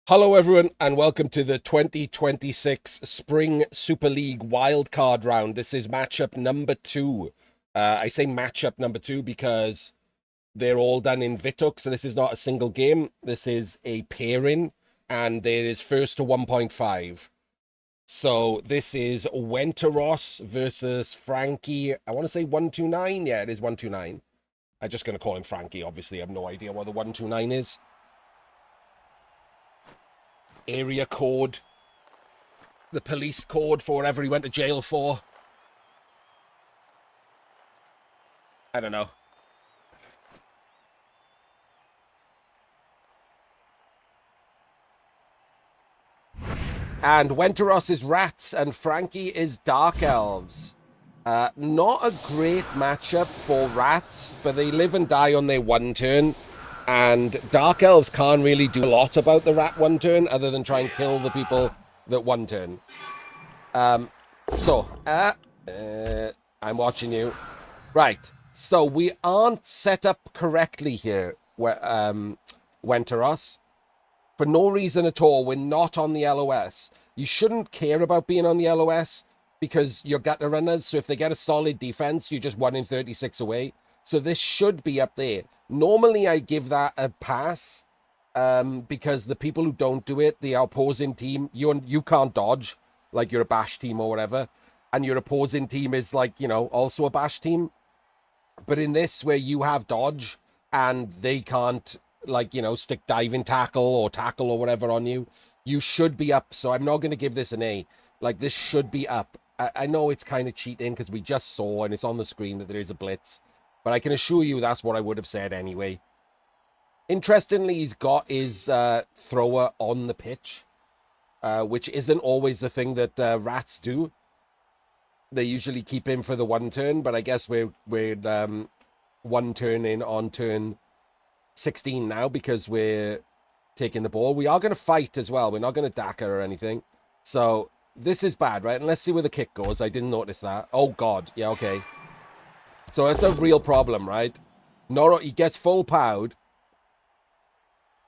Hello, everyone, and welcome to the 2026 Spring Super League Wildcard round. This is matchup number 2. I say matchup number 2 because they're all done in Vituk, so this is not a single game. This is a pairing, and there is first to 1.5. So this is Wenteros versus Franki. I want to say 129. Yeah, it is 129. I'm just going to call him Franki. Obviously, I have no idea what the 129 is. Area code. The police code for whatever he went to jail for. I don't know. And Wenteros is rats and Franki is dark elves. Not a great matchup for rats, but they live and die on their one turn. And dark elves can't really do a lot about the rat one turn other than try and kill the people that one turn. I'm watching you. Right. So we aren't set up correctly here, Wenteros. For no reason at all, we're not on the LOS. You shouldn't care about being on the LOS because you're gutter runners. So if they get a solid defense, you're just 1 in 36 away. So this should be up there. Normally, I give that a pass because the people who don't do it, the opposing team, you can't dodge like you're a bash team or whatever. And your opposing team is like, also a bash team. But in this, where you have dodge and they can't, stick diving tackle or whatever on you, you should be up. So I'm not going to give this an A. Like, this should be up. I know it's kind of cheating because we just saw and it's on the screen that there is a blitz. But I can assure you that's what I would have said anyway. Interestingly, he's got his thrower on the pitch, which isn't always the thing that rats do. They usually keep him for the one turn, but I guess we're one turn in on turn 16 now because we're taking the ball. We are going to fight as well. We're not going to Daka or anything. So this is bad, right? And let's see where the kick goes. I didn't notice that. Oh, God. Yeah, okay. So that's a real problem, right? Noro, he gets full powered.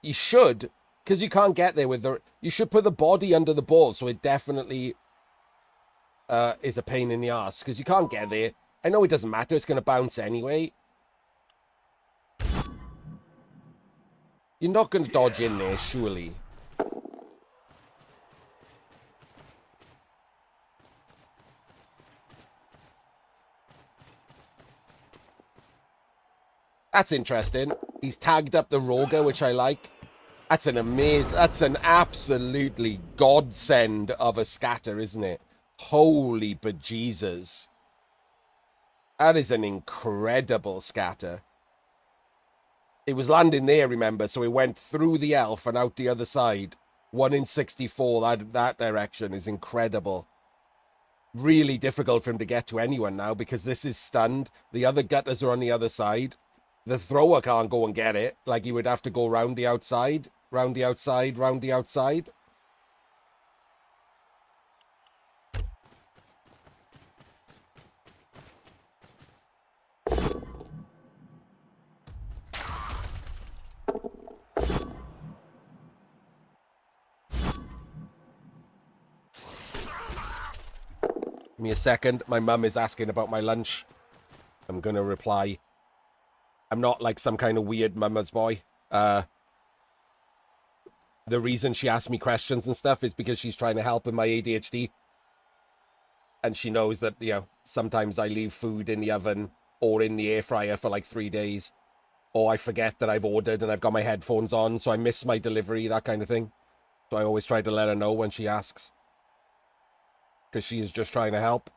You should, because you can't get there with the... You should put the body under the ball, so it definitely is a pain in the ass, because you can't get there. I know it doesn't matter. It's going to bounce anyway. You're not going to dodge in there, surely. That's interesting. He's tagged up the Roga, which I like. That's an absolutely godsend of a scatter, isn't it? Holy bejesus. That is an incredible scatter. It was landing there, remember, so it went through the elf and out the other side. 1 in 64, that direction is incredible. Really difficult for him to get to anyone now because this is stunned. The other gutters are on the other side. The thrower can't go and get it. Like, he would have to go round the outside, round the outside, round the outside. Give me a second. My mum is asking about my lunch. I'm going to reply. I'm not like some kind of weird mama's boy. The reason she asks me questions and stuff is because she's trying to help with my ADHD. And she knows that, sometimes I leave food in the oven or in the air fryer for like 3 days. Or I forget that I've ordered and I've got my headphones on, so I miss my delivery, that kind of thing. So I always try to let her know when she asks. Because she is just trying to help.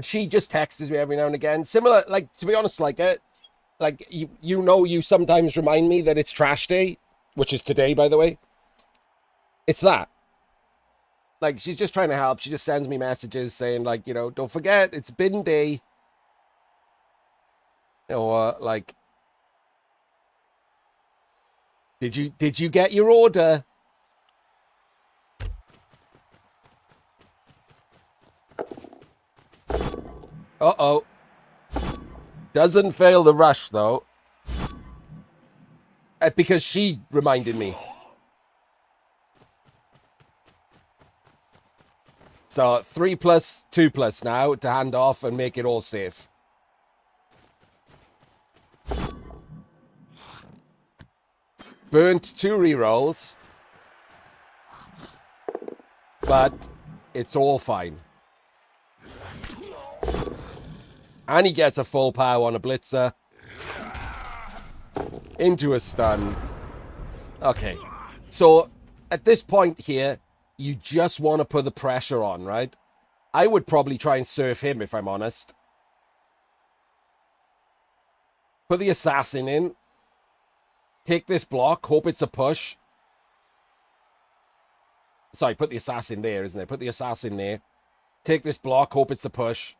She just texts me every now and again. Similar, like, to be honest, like you sometimes remind me that it's trash day, which is today, by the way. It's that. Like, she's just trying to help. She just sends me messages saying, like, don't forget, it's bin day. Or, like, did you get your order? Uh-oh. Doesn't fail the rush, though. Because she reminded me. So 3+, 2+ now to hand off and make it all safe. Burnt 2 rerolls. But it's all fine. And he gets a full power on a blitzer. Into a stun. Okay. So at this point here, you just want to put the pressure on, right? I would probably try and surf him, if I'm honest. Put the assassin in. Take this block. Hope it's a push. Sorry, put the assassin there, isn't it? Put the assassin there. Take this block. Hope it's a push.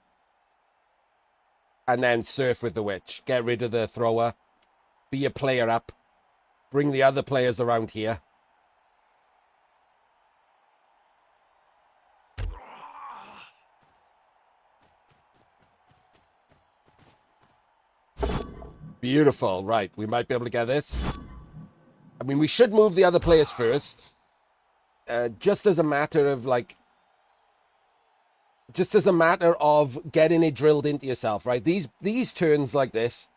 And then surf with the witch. Get rid of the thrower. Be a player up. Bring the other players around here. Beautiful. Right. We might be able to get this. I mean, we should move the other players first. Just as a matter of, like... Just as a matter of getting it drilled into yourself, right? These turns like this,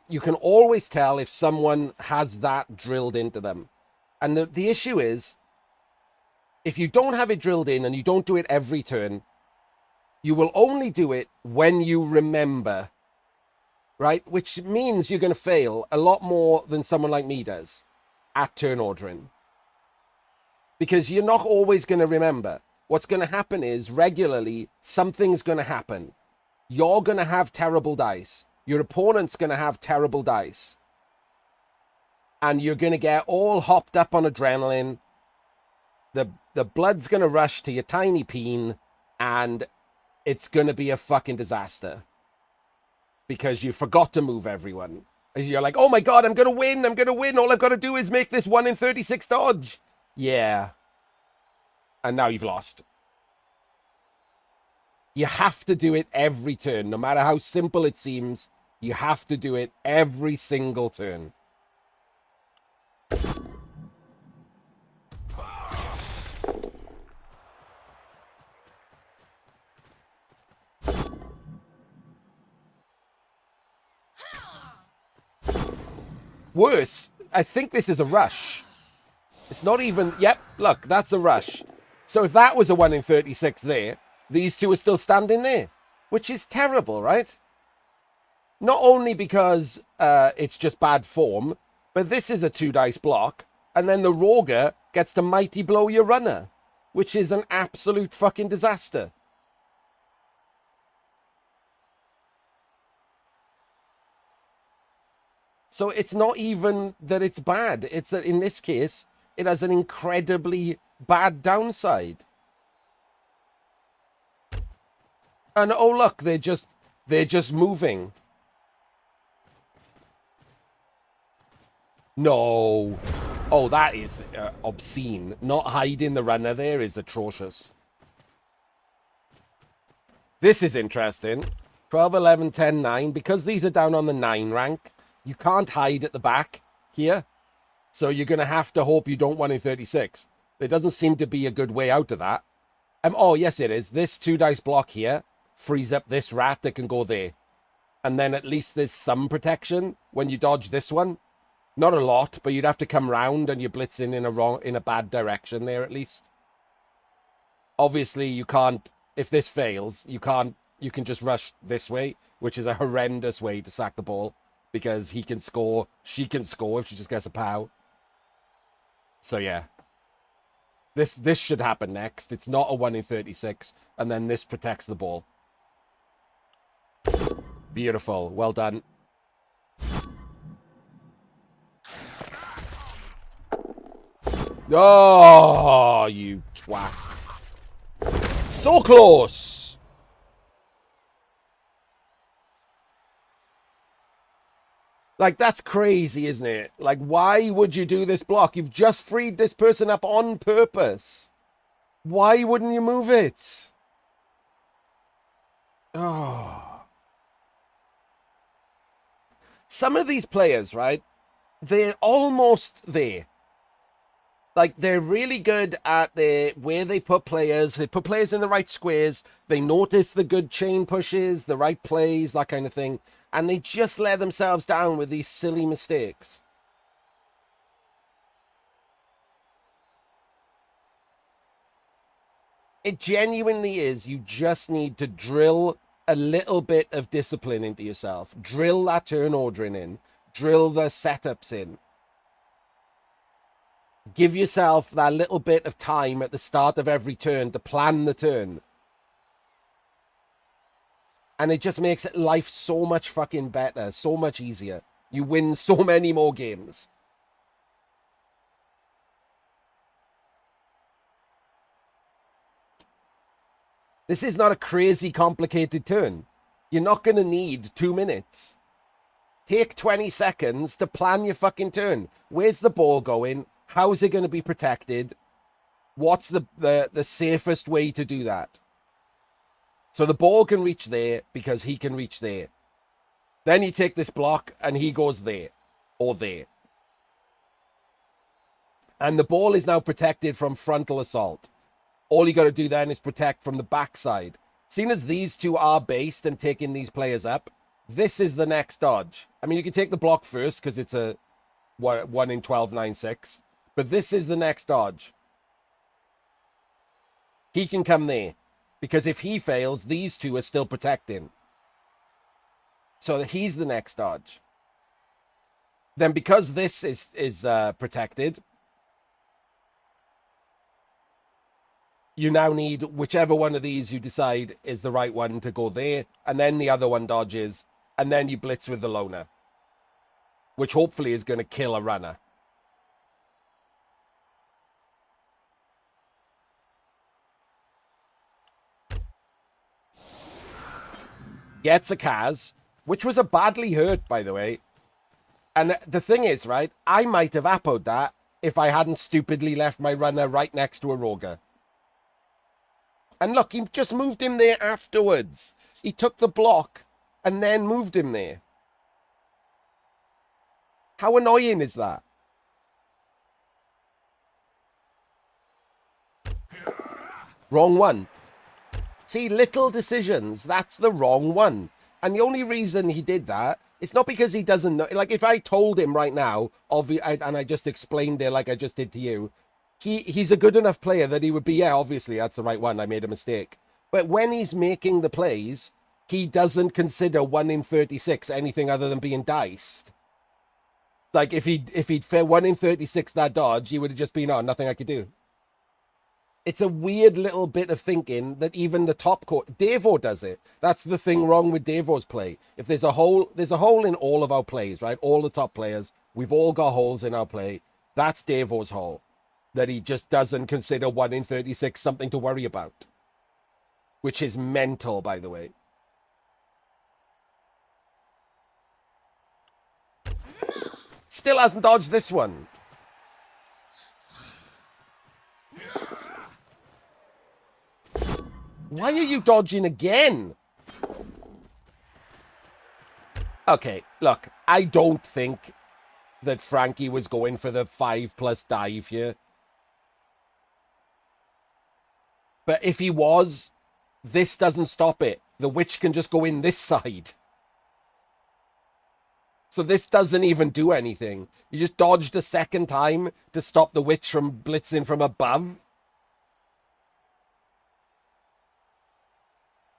you can always tell if someone has that drilled into them. And the issue is, if you don't have it drilled in and you don't do it every turn, you will only do it when you remember, right? Which means you're going to fail a lot more than someone like me does at turn ordering. Because you're not always going to remember. What's going to happen is, regularly, something's going to happen. You're going to have terrible dice. Your opponent's going to have terrible dice. And you're going to get all hopped up on adrenaline. The blood's going to rush to your tiny peen. And it's going to be a fucking disaster. Because you forgot to move everyone. You're like, oh my god, I'm going to win. I'm going to win. All I've got to do is make this 1 in 36 dodge. Yeah. And now you've lost. You have to do it every turn. No matter how simple it seems, you have to do it every single turn. Worse, I think this is a rush. It's not even... Yep, look, that's a rush. So if that was a 1 in 36 there, these two are still standing there, which is terrible, right? Not only because it's just bad form, but this is a 2-dice block, and then the Roger gets to mighty blow your runner, which is an absolute fucking disaster. So it's not even that it's bad. It's that in this case, it has an incredibly bad downside. And oh look, they're just moving. No. Oh, that is obscene. Not hiding the runner there is atrocious. This is interesting. 12, 11, 10, 9. Because these are down on the 9 rank, you can't hide at the back here. So you're going to have to hope you don't 1 in 36. There doesn't seem to be a good way out of that. Oh, yes, it is. This 2-dice block here frees up this rat that can go there. And then at least there's some protection when you dodge this one. Not a lot, but you'd have to come round and you're blitzing in a bad direction there at least. Obviously, you can't... If this fails, you can just rush this way, which is a horrendous way to sack the ball. Because he can score, she can score if she just gets a pow. So yeah. This should happen next. It's not a 1 in 36. And then this protects the ball. Beautiful. Well done. Oh, you twat. So close. Like, that's crazy, isn't it? Like, why would you do this block? You've just freed this person up on purpose. Why wouldn't you move it? Oh. Some of these players, right? They're almost there. Like, they're really good at where they put players. They put players in the right squares. They notice the good chain pushes, the right plays, that kind of thing. And they just let themselves down with these silly mistakes. It genuinely is. You just need to drill a little bit of discipline into yourself. Drill that turn ordering in. Drill the setups in. Give yourself that little bit of time at the start of every turn to plan the turn. And it just makes life so much fucking better, so much easier. You win so many more games. This is not a crazy complicated turn. You're not going to need 2 minutes. Take 20 seconds to plan your fucking turn. Where's the ball going? How's it going to be protected? What's the safest way to do that? So the ball can reach there because he can reach there. Then you take this block and he goes there or there. And the ball is now protected from frontal assault. All you got to do then is protect from the backside. Seeing as these two are based and taking these players up, this is the next dodge. I mean, you can take the block first because it's a 1 in 12, 9-6. But this is the next dodge. He can come there. Because if he fails, these two are still protecting. So he's the next dodge. Then because this is protected, you now need whichever one of these you decide is the right one to go there, and then the other one dodges, and then you blitz with the loner, which hopefully is going to kill a runner. Gets a Kaz, which was a badly hurt, by the way. And the thing is, right, I might have appoed that if I hadn't stupidly left my runner right next to a Roger. And look, he just moved him there afterwards. He took the block and then moved him there. How annoying is that? Wrong one. See, little decisions, that's the wrong one. And the only reason he did that, it's not because he doesn't know. Like, if I told him right now, and I just explained it like I just did to you, he's a good enough player that he would be, yeah, obviously, that's the right one. I made a mistake. But when he's making the plays, he doesn't consider 1 in 36 anything other than being diced. Like, if he'd fair 1 in 36 that dodge, he would have just been, oh, nothing I could do. It's a weird little bit of thinking that even the top court, Devo does it. That's the thing wrong with Devo's play. If there's a hole in all of our plays, right? All the top players, we've all got holes in our play. That's Devo's hole. That he just doesn't consider 1 in 36 something to worry about. Which is mental, by the way. Still hasn't dodged this one. Why are you dodging again? Okay, look, I don't think that Franki was going for the 5+ dive here. But if he was, this doesn't stop it. The witch can just go in this side. So this doesn't even do anything. You just dodged a second time to stop the witch from blitzing from above.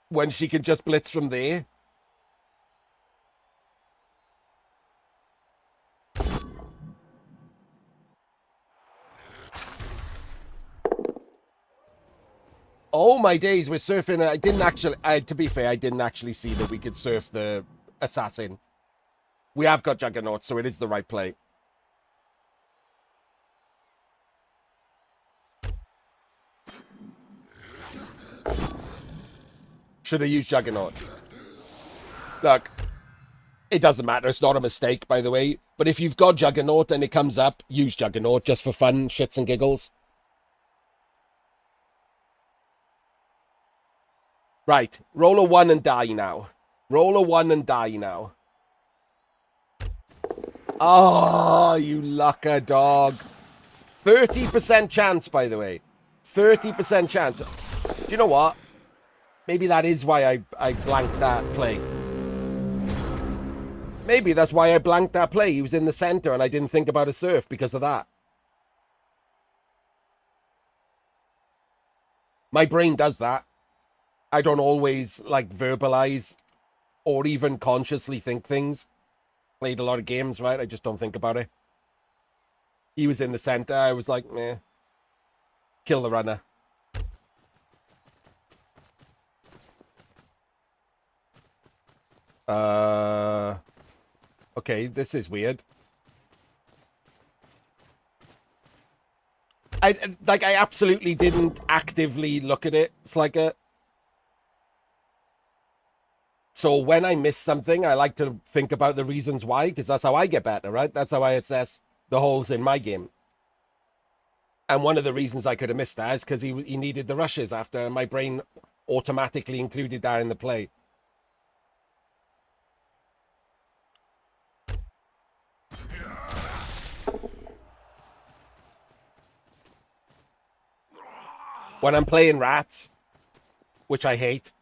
When she could just blitz from there. Oh my days, we're surfing. I didn't actually, to be fair, I didn't actually see that we could surf the Assassin. We have got Juggernaut, so it is the right play. Should have used Juggernaut. Look, it doesn't matter. It's not a mistake, by the way. But if you've got Juggernaut and it comes up, use Juggernaut just for fun, shits and giggles. Right. Roll a 1 and die now. Roll a 1 and die now. Oh, you lucker dog. 30% chance, by the way. 30% chance. Do you know what? Maybe that is why I blanked that play. Maybe that's why I blanked that play. He was in the center and I didn't think about a surf because of that. My brain does that. I don't always, like, verbalize or even consciously think things. Played a lot of games, right? I just don't think about it. He was in the center. I was like, meh. Kill the runner. Okay, this is weird. I absolutely didn't actively look at it. It's like a... So when I miss something, I like to think about the reasons why, because that's how I get better, right? That's how I assess the holes in my game. And one of the reasons I could have missed that is because he needed the rushes after, and my brain automatically included that in the play. When I'm playing rats, which I hate,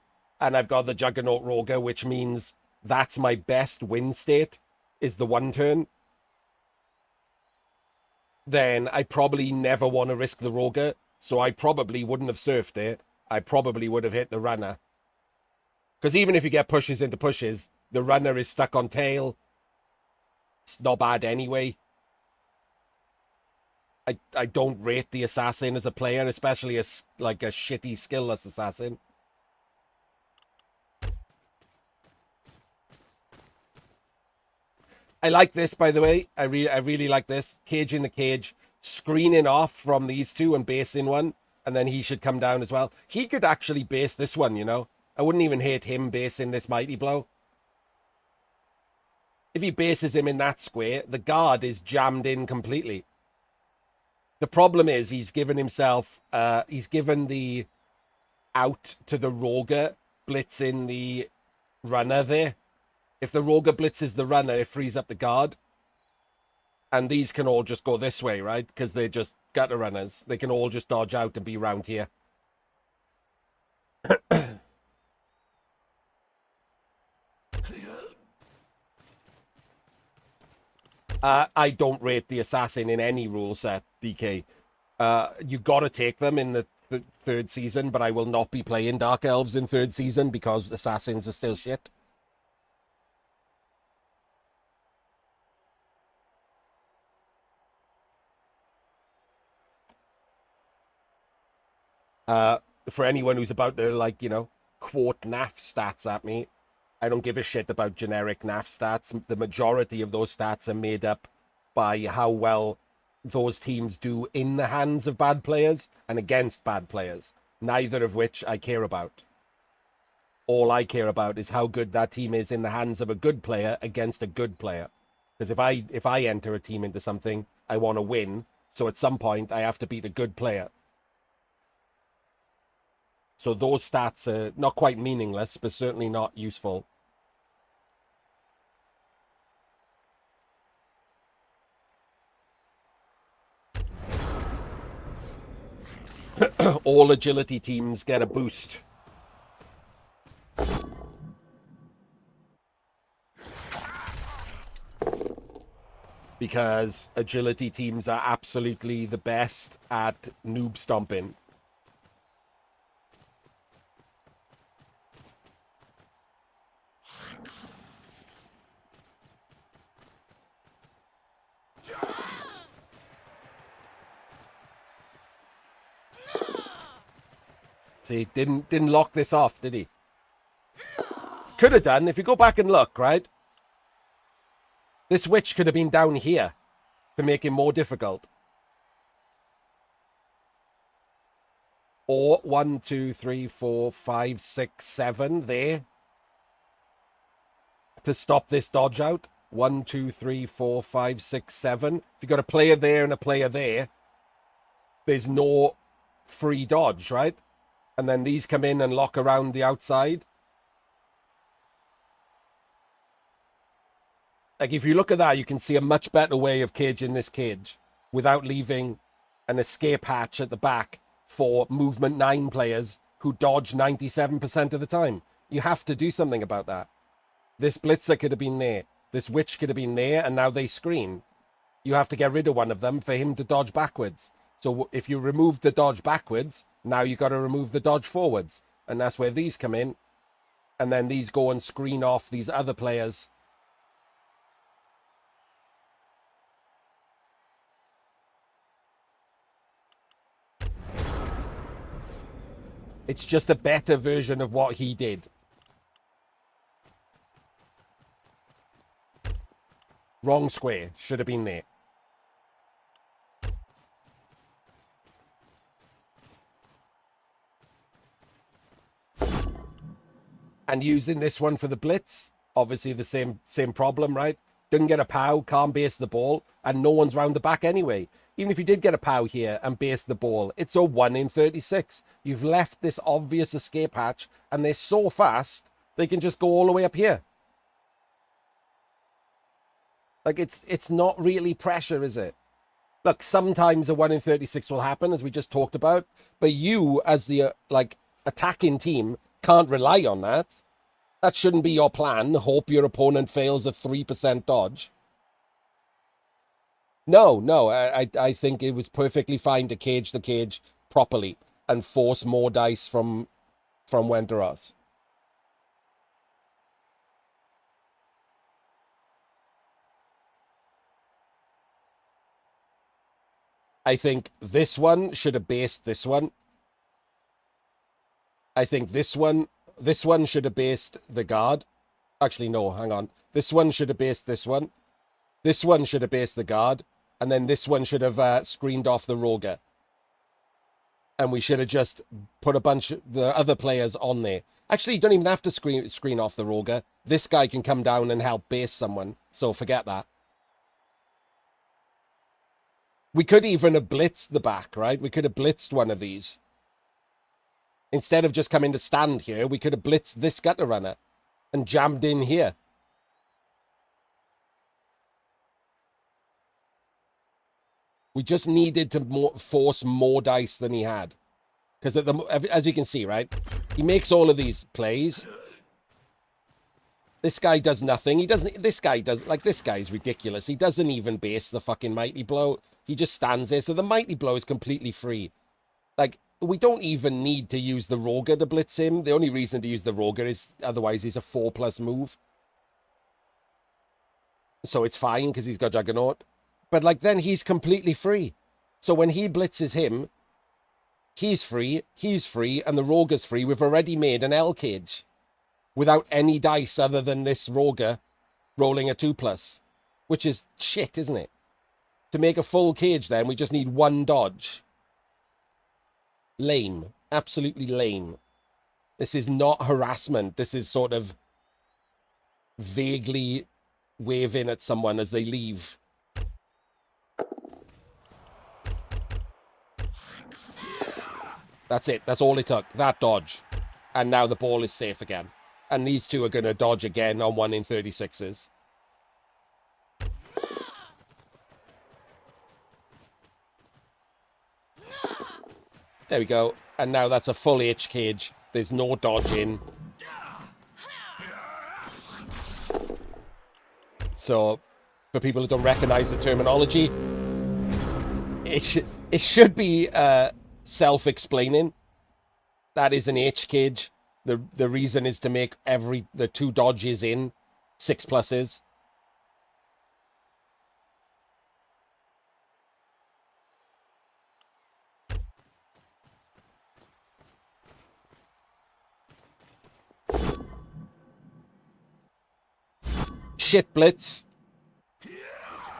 and I've got the Juggernaut Roger, which means that's my best win state, is the 1 turn, then I probably never want to risk the Roger, so I probably wouldn't have surfed it. I probably would have hit the runner. Because even if you get pushes into pushes, the runner is stuck on tail. It's not bad anyway. I don't rate the assassin as a player, especially as like a shitty skillless assassin. I like this, by the way. I really like this. Cage in the cage, screening off from these two and basing one, and then he should come down as well. He could actually base this one, you know. I wouldn't even hate him basing this mighty blow. If he bases him in that square, the guard is jammed in completely. The problem is he's given himself, he's given the out to the Roger, blitzing the runner there. If the Roger blitzes the runner, it frees up the guard. And these can all just go this way, right? Because they're just gutter runners. They can all just dodge out and be round here. I don't rate the assassin in any rule set, DK. You got to take them in the third season, but I will not be playing Dark Elves in third season because assassins are still shit. For anyone who's about to, like, you know, quote NAF stats at me, I don't give a shit about generic NAF stats. The majority of those stats are made up by how well those teams do in the hands of bad players and against bad players, neither of which I care about. All I care about is how good that team is in the hands of a good player against a good player. Because if I enter a team into something, I want to win. So at some point, I have to beat a good player. So those stats are not quite meaningless, but certainly not useful. All agility teams get a boost. Because agility teams are absolutely the best at noob stomping. See, didn't lock this off, did he? could have done, if you go back and look, right? This witch could have been down here to make it more difficult. Or 1, 2, 3, 4, 5, 6, 7 there to stop this dodge out. 1, 2, 3, 4, 5, 6, 7. If you've got a player there and a player there, there's no free dodge, right? And then these come in and lock around the outside. Like, if you look at that, you can see a much better way of caging this cage without leaving an escape hatch at the back for movement 9 players who dodge 97% of the time. You have to do something about that. This blitzer could have been there. This witch could have been there, and now they screen. You have to get rid of one of them for him to dodge backwards. So if you remove the dodge backwards, now you got to remove the dodge forwards. And that's where these come in. And then these go and screen off these other players. It's just a better version of what he did. Wrong square. Should have been there. And using this one for the blitz, obviously the same problem, right? Didn't get a POW, can't base the ball, and no one's round the back anyway. Even if you did get a POW here and base the ball, it's a 1 in 36. You've left this obvious escape hatch, and they're so fast, they can just go all the way up here. Like, it's not really pressure, is it? Look, sometimes a 1 in 36 will happen, as we just talked about, but you, as the, attacking team, can't rely on that. That shouldn't be your plan. Hope your opponent fails a 3% dodge. No, I think it was perfectly fine to cage the cage properly and force more dice from Wenteros. I think this one should have based this one. I think this one should have based the guard. Actually, no, hang on. This one should have based this one. This one should have based the guard. And then this one should have screened off the roger. And we should have just put a bunch of the other players on there. Actually, you don't even have to screen off the roger. This guy can come down and help base someone. So forget that. We could even have blitzed the back, right? We could have blitzed one of these. Instead of just coming to stand here, we could have blitzed this gutter runner and jammed in here. We just needed to force more dice than he had. Because as you can see, right? He makes all of these plays. This guy does nothing. This guy's ridiculous. He doesn't even base the fucking Mighty Blow. He just stands there. So the Mighty Blow is completely free. Like, we don't even need to use the roger to blitz him. The only reason to use the roger is otherwise he's a 4+ move. So it's fine because he's got Juggernaut. But, then he's completely free. So when he blitzes him, he's free, and the roger's free. We've already made an L cage without any dice other than this roger rolling a 2+, which is shit, isn't it? To make a full cage, then, we just need one dodge. Lame. Absolutely lame. This is not harassment. This is sort of vaguely waving at someone as they leave. That's it. That's all it took. That dodge. And now the ball is safe again. And these two are going to dodge again on 1 in 36s. There we go. And now that's a full H cage. There's no dodging. So, for people who don't recognize the terminology, it should be self-explaining. That is an H cage. The reason is to make the 2 dodges in 6+s. shit blitz.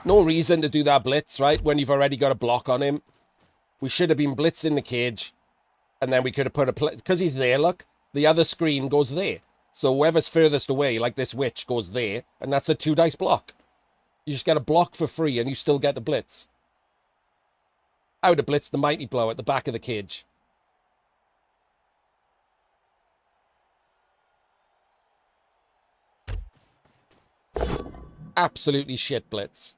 No reason to do that blitz, right? When you've already got a block on him. We should have been blitzing the cage. And then we could have put a... Because he's there, look. The other screen goes there. So whoever's furthest away, like this witch, goes there. And that's a 2-dice block. You just get a block for free and you still get the blitz. I would have blitzed the Mighty Blow at the back of the cage. Absolutely shit blitz.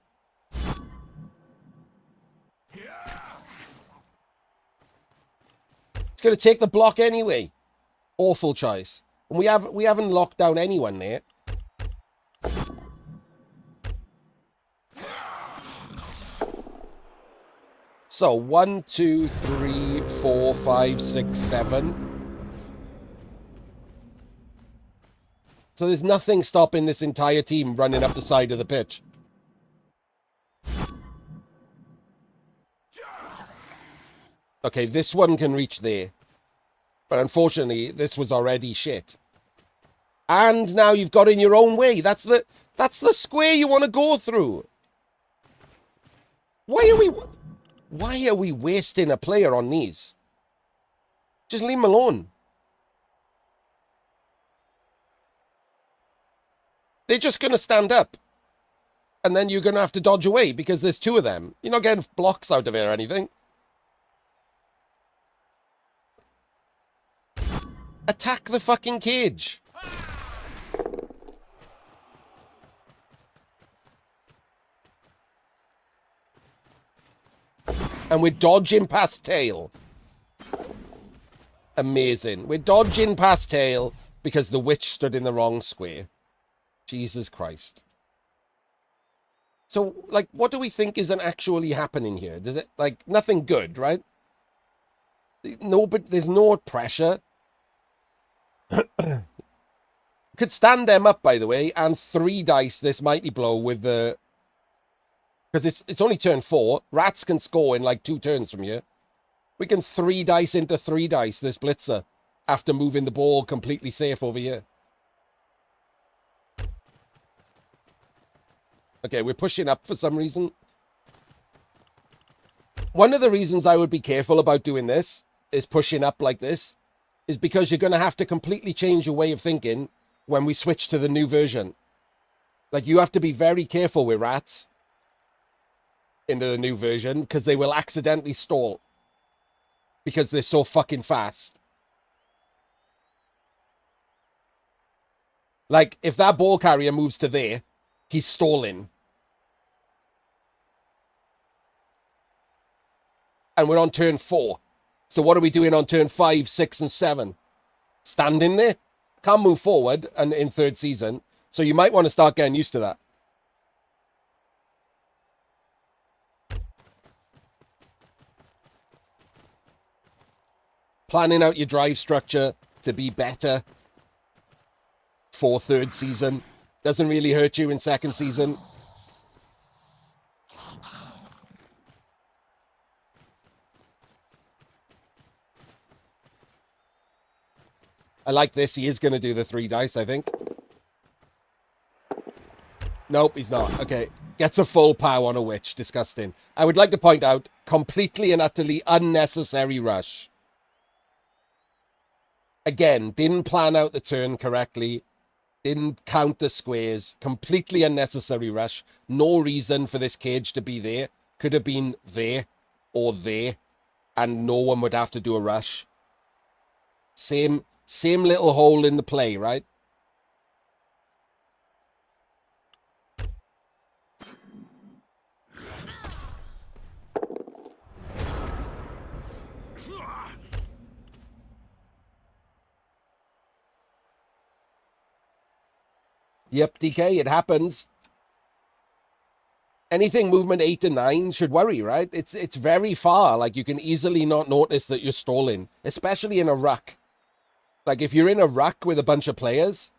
It's going to take the block anyway. Awful choice. And we haven't locked down anyone there. So 1, 2, 3, 4, 5, 6, 7. So there's nothing stopping this entire team running up the side of the pitch. Okay, this one can reach there. But unfortunately, this was already shit. And now you've got in your own way. That's the square you want to go through. Why are we wasting a player on these? Just leave him alone. They're just going to stand up. And then you're going to have to dodge away because there's 2 of them. You're not getting blocks out of it or anything. Attack the fucking cage. And we're dodging past tail. Amazing. We're dodging past tail because the witch stood in the wrong square. Jesus Christ. So, like, what do we think isn't actually happening here? Does it, like, nothing good, right? No, but there's no pressure. Could stand them up, by the way, and 3 dice this Mighty Blow with the... Because it's only turn 4. Rats can score in like 2 turns from here. We can 3 dice into 3 dice this blitzer after moving the ball completely safe over here. Okay, we're pushing up for some reason. One of the reasons I would be careful about doing this is pushing up like this is because you're going to have to completely change your way of thinking when we switch to the new version. Like, you have to be very careful with rats into the new version because they will accidentally stall because they're so fucking fast. Like, if that ball carrier moves to there, he's stalling. And we're on turn 4. So what are we doing on turn 5, 6, and 7? Standing there? Can't move forward and in 3rd season. So you might want to start getting used to that. Planning out your drive structure to be better for 3rd season. Doesn't really hurt you in 2nd season. I like this. He is going to do the 3 dice, I think. Nope, he's not. Okay. Gets a full pow on a witch. Disgusting. I would like to point out, completely and utterly unnecessary rush. Again, didn't plan out the turn correctly. Didn't count the squares. Completely unnecessary rush. No reason for this cage to be there. Could have been there or there. And no one would have to do a rush. Same little hole in the play, right? Yep, DK, it happens. Anything movement 8 to 9 should worry, right? It's very far. Like, you can easily not notice that you're stalling, especially in a ruck. Like, if you're in a ruck with a bunch of players,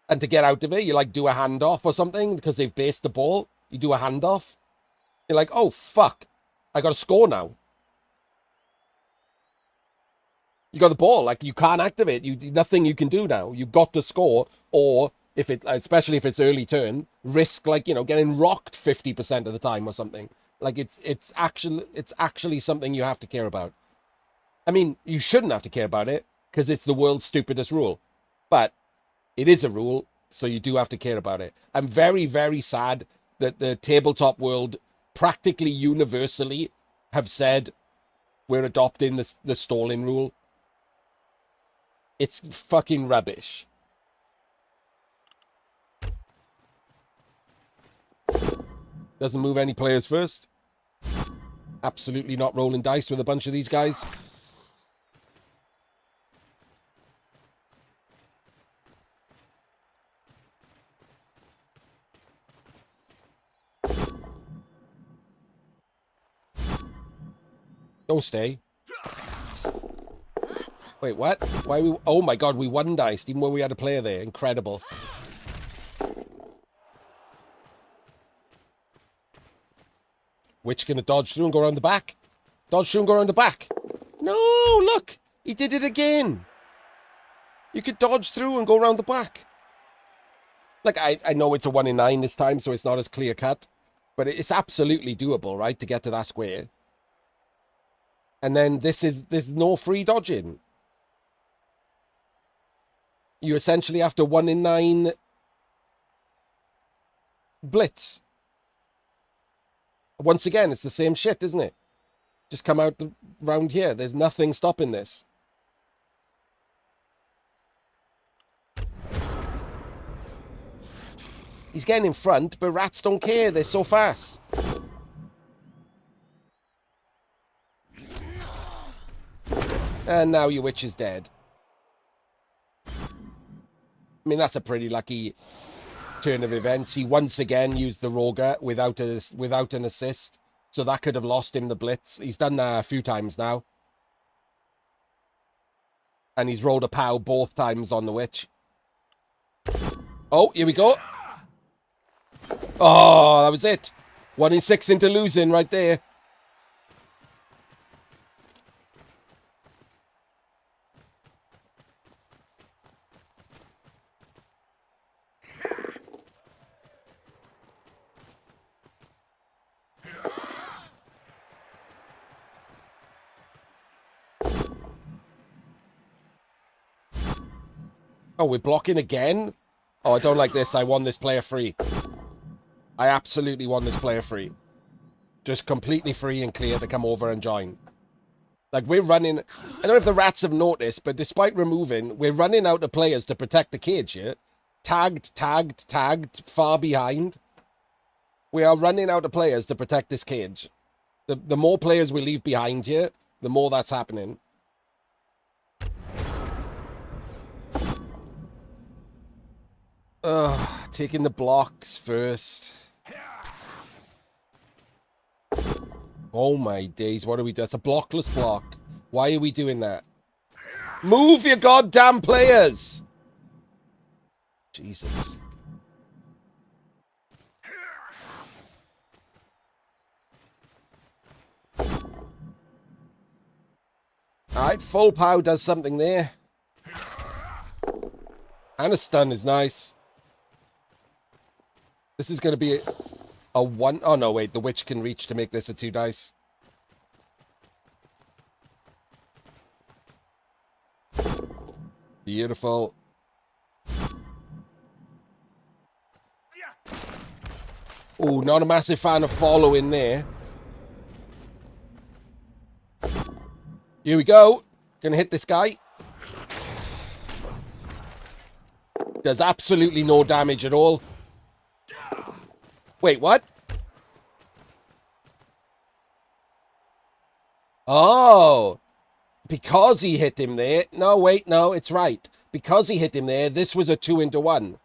and to get out of it, you, like, do a handoff or something, because they've based the ball. You do a handoff. You're like, oh, fuck. I got to score now. You got the ball. Like, you can't activate. Nothing you can do now. You got to score, or, especially if it's early turn, risk, like, getting rocked 50% of the time or something. Like, it's actually something you have to care about. I mean, you shouldn't have to care about it because it's the world's stupidest rule, but it is a rule, so you do have to care about it. I'm very, very sad that the tabletop world practically universally have said we're adopting the stalling rule. It's fucking rubbish. Doesn't move any players first. Absolutely not rolling dice with a bunch of these guys. Don't stay. Wait, what? Why we... Oh my god, we one diced even when we had a player there. Incredible. Witch gonna dodge through and go around the back. Dodge through and go around the back. No, look. He did it again. You could dodge through and go around the back. Like, I know it's a 1 in 9 this time, so it's not as clear cut. But it's absolutely doable, right, to get to that square. And then there's no free dodging. You essentially have to 1 in 9 blitz. Once again, it's the same shit, isn't it? Just come out round here. There's nothing stopping this. He's getting in front, but rats don't care. They're so fast. And now your witch is dead. I mean, that's a pretty lucky turn of events. He once again used the Roger without an assist. So that could have lost him the blitz. He's done that a few times now. And he's rolled a POW both times on the witch. Oh, here we go. Oh, that was it. 1 in 6 into losing right there. Oh, we're blocking again? Oh, I don't like this. I won this player free. I absolutely won this player free. Just completely free and clear to come over and join. Like, we're running... I don't know if the rats have noticed, but despite removing, we're running out of players to protect the cage here. Tagged, far behind. We are running out of players to protect this cage. The more players we leave behind here, the more that's happening. Ugh, taking the blocks first. Oh my days, what are we doing? It's a blockless block. Why are we doing that? Move your goddamn players! Jesus. Alright, full POW does something there. And a stun is nice. This is going to be a 1... Oh, no, wait. The witch can reach to make this a 2 dice. Beautiful. Oh, not a massive fan of following there. Here we go. Gonna hit this guy. Does absolutely no damage at all. Wait, what? Oh. Because he hit him there. No, wait, no, it's right. Because he hit him there, this was a 2 into 1.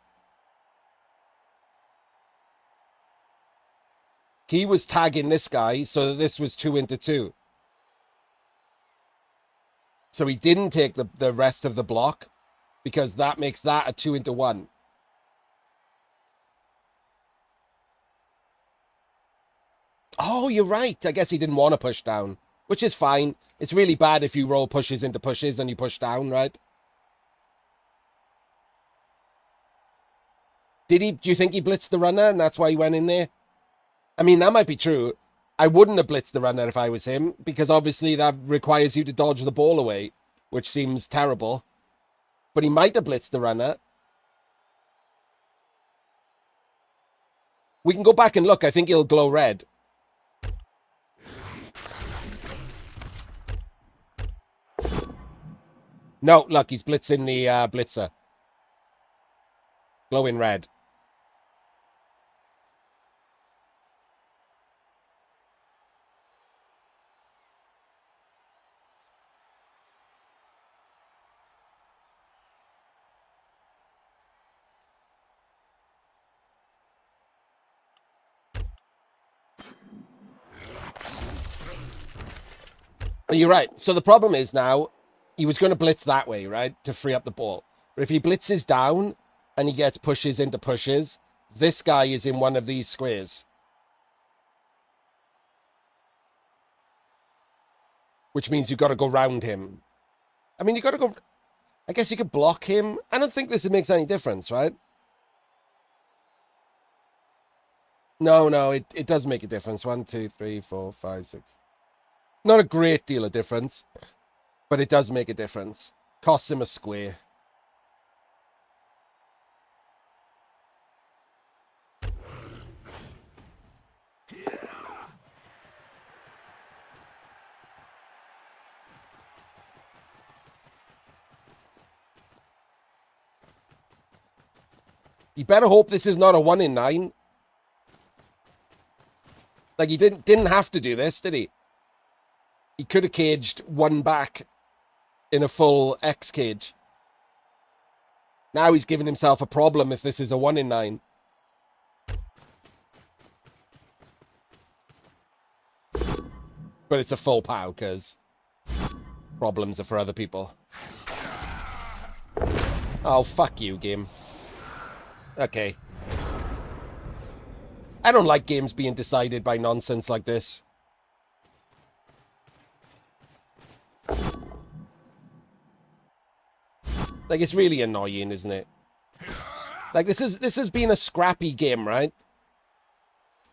He was tagging this guy, so that this was 2 into 2. So he didn't take the rest of the block, because that makes that a 2 into 1. Oh, you're right. I guess he didn't want to push down, which is fine. It's really bad if you roll pushes into pushes and you push down, right? Did he? Do you think he blitzed the runner and that's why he went in there? I mean, that might be true. I wouldn't have blitzed the runner if I was him, because obviously that requires you to dodge the ball away, which seems terrible. But he might have blitzed the runner. We can go back and look. I think he'll glow red. No, look, he's blitzing the blitzer. Glowing red. You're right. So the problem is now, he was going to blitz that way, right, to free up the ball. But if he blitzes down and he gets pushes into pushes, this guy is in one of these squares. Which means you've got to go round him. I mean, you got to go... I guess you could block him. I don't think this makes any difference, right? No, it does make a difference. 1, 2, 3, 4, 5, 6. Not a great deal of difference, but it does make a difference. Costs him a square. You better hope this is not a 1 in 9. Like, he didn't have to do this, did he? He could have caged one back in a full X cage. Now he's giving himself a problem if this is a 1 in 9. But it's a full POW, because problems are for other people. Oh, fuck you, game. Okay. I don't like games being decided by nonsense like this. Like, it's really annoying, isn't it? Like, this has been a scrappy game, right?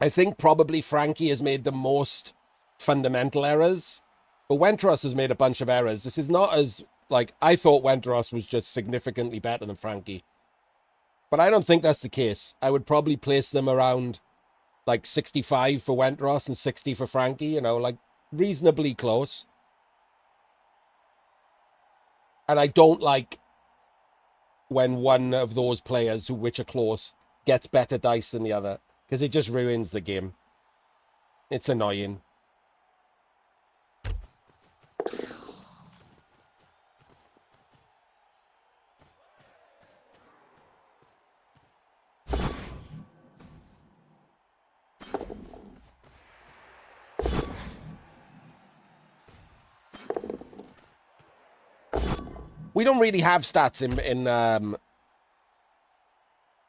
I think probably Franki has made the most fundamental errors, but Wenteros has made a bunch of errors. This is not as, like, I thought Wenteros was just significantly better than Franki. But I don't think that's the case. I would probably place them around, like, 65 for Wenteros and 60 for Franki, you know, like, reasonably close. And I don't like when one of those players, which are close, gets better dice than the other, because it just ruins the game. It's annoying. We don't really have stats in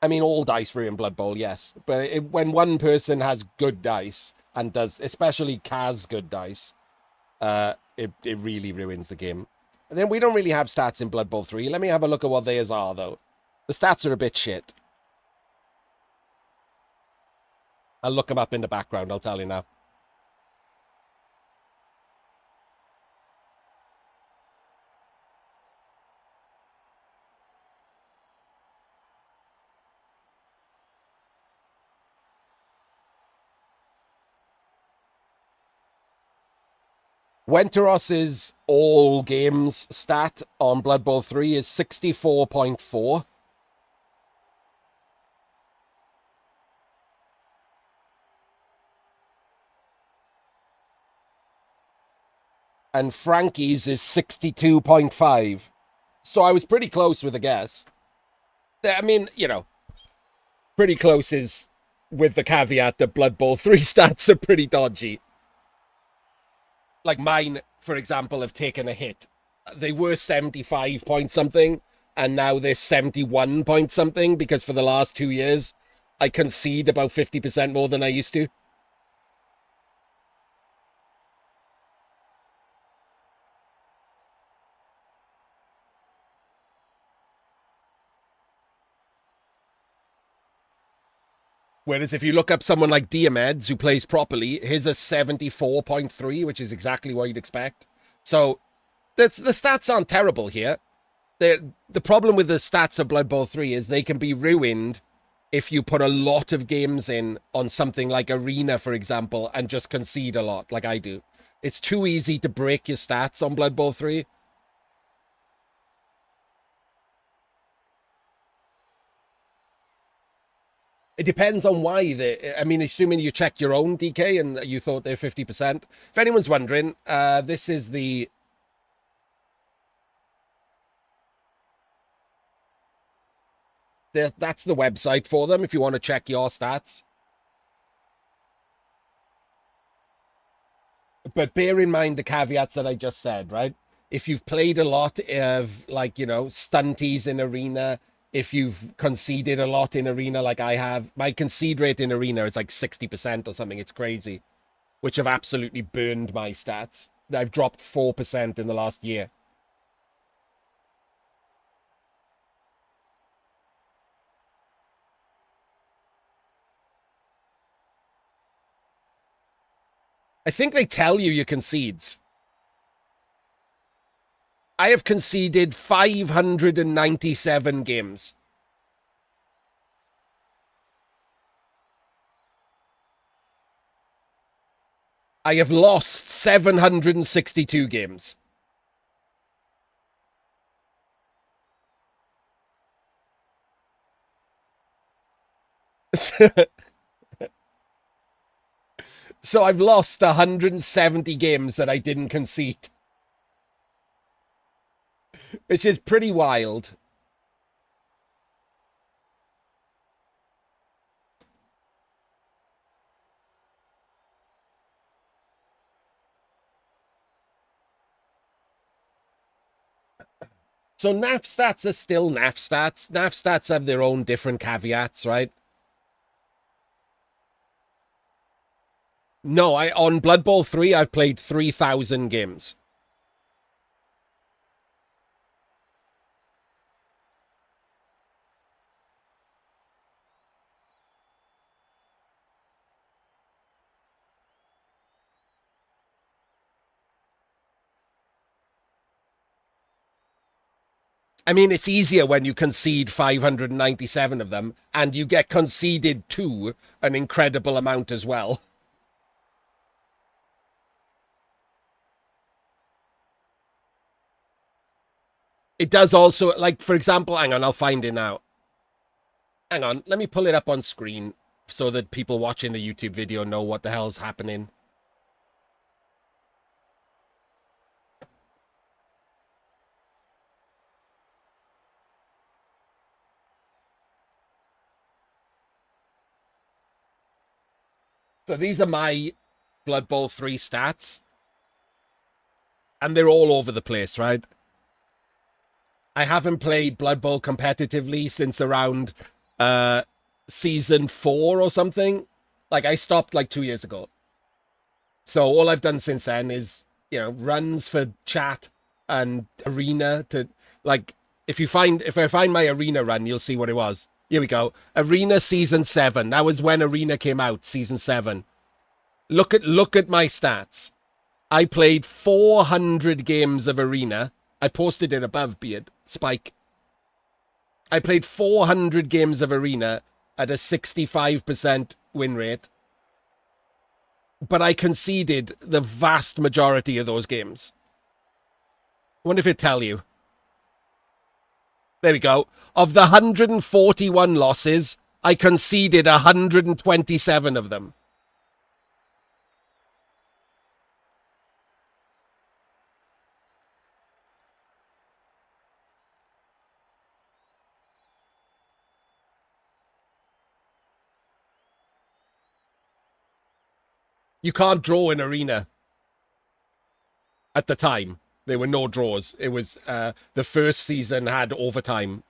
I mean, all dice ruin Blood Bowl, yes. But when one person has good dice and does, especially Kaz good dice, it really ruins the game. And then we don't really have stats in Blood Bowl 3. Let me have a look at what theirs are, though. The stats are a bit shit. I'll look them up in the background, I'll tell you now. Wenteros's all games stat on Blood Bowl 3 is 64.4. And Franki's is 62.5. So I was pretty close with a guess. I mean, you know, pretty close is with the caveat that Blood Bowl 3 stats are pretty dodgy. Like mine, for example, have taken a hit. They were 75 point something, and now they're 71 point something, because for the last 2 years, I concede about 50% more than I used to. Whereas if you look up someone like Diomeds, who plays properly, his is 74.3, which is exactly what you'd expect. So the stats aren't terrible here. The problem with the stats of Blood Bowl 3 is they can be ruined if you put a lot of games in on something like Arena, for example, and just concede a lot, like I do. It's too easy to break your stats on Blood Bowl 3. It depends on why. I mean, assuming you checked your own DK and you thought they're 50%. If anyone's wondering, this is the... That's the website for them if you want to check your stats. But bear in mind the caveats that I just said, right? If you've played a lot of, like, you know, stunties in Arena, if you've conceded a lot in Arena like I have, my concede rate in Arena is like 60% or something. It's crazy, which have absolutely burned my stats. I've dropped 4% in the last year. I think they tell you your concedes. I have conceded 597 games. I have lost 762 games. So I've lost 170 games that I didn't concede, which is pretty wild. So NAF stats are still NAF stats. NAF stats have their own different caveats, right? No, on Blood Bowl 3, I've played 3,000 games. I mean, it's easier when you concede 597 of them, and you get conceded to an incredible amount as well. It does also, like, for example, hang on, I'll find it now. Hang on, let me pull it up on screen so that people watching the YouTube video know what the hell's happening. So these are my Blood Bowl 3 stats. And they're all over the place, right? I haven't played Blood Bowl competitively since around season 4 or something. Like, I stopped like 2 years ago. So all I've done since then is, you know, runs for chat and Arena to, like, if I find my Arena run, you'll see what it was. Here we go. Arena season 7. That was when Arena came out, season 7. Look at my stats. I played 400 games of Arena. I posted it above, Beard. Spike. I played 400 games of Arena at a 65% win rate. But I conceded the vast majority of those games. I wonder if it'd tell you. There we go. Of the 141 losses, I conceded 127 of them. You can't draw in Arena. At the time, there were no draws. It was the first season had overtime.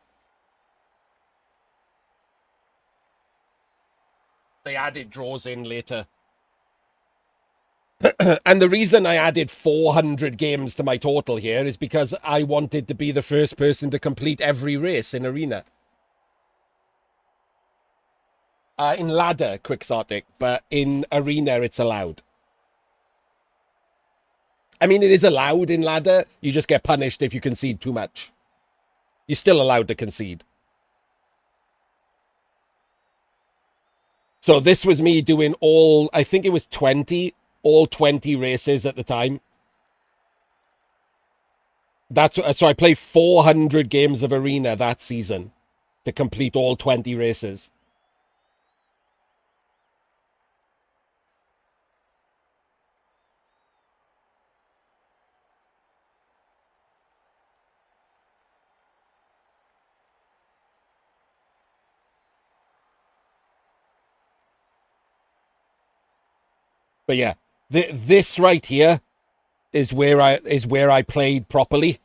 They added draws in later. And the reason I added 400 games to my total here is because I wanted to be the first person to complete every race in Arena. In ladder, quixotic, but in arena, it's allowed. I mean, it is allowed in ladder. You just get punished if you concede too much. You're still allowed to concede. So this was me doing all, I think it was 20, all 20 races at the time. So I played 400 games of arena that season to complete all 20 races. But yeah, this right here is where I played properly,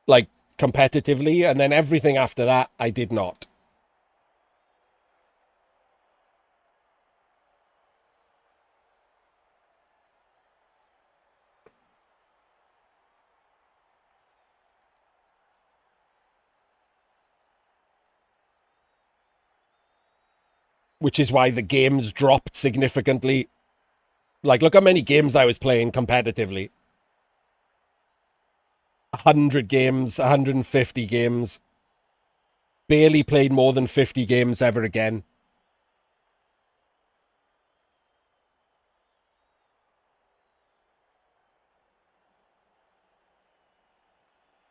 like competitively, and then everything after that I did not. Which is why the games dropped significantly. Like, look how many games I was playing competitively. 100 games, 150 games. Barely played more than 50 games ever again.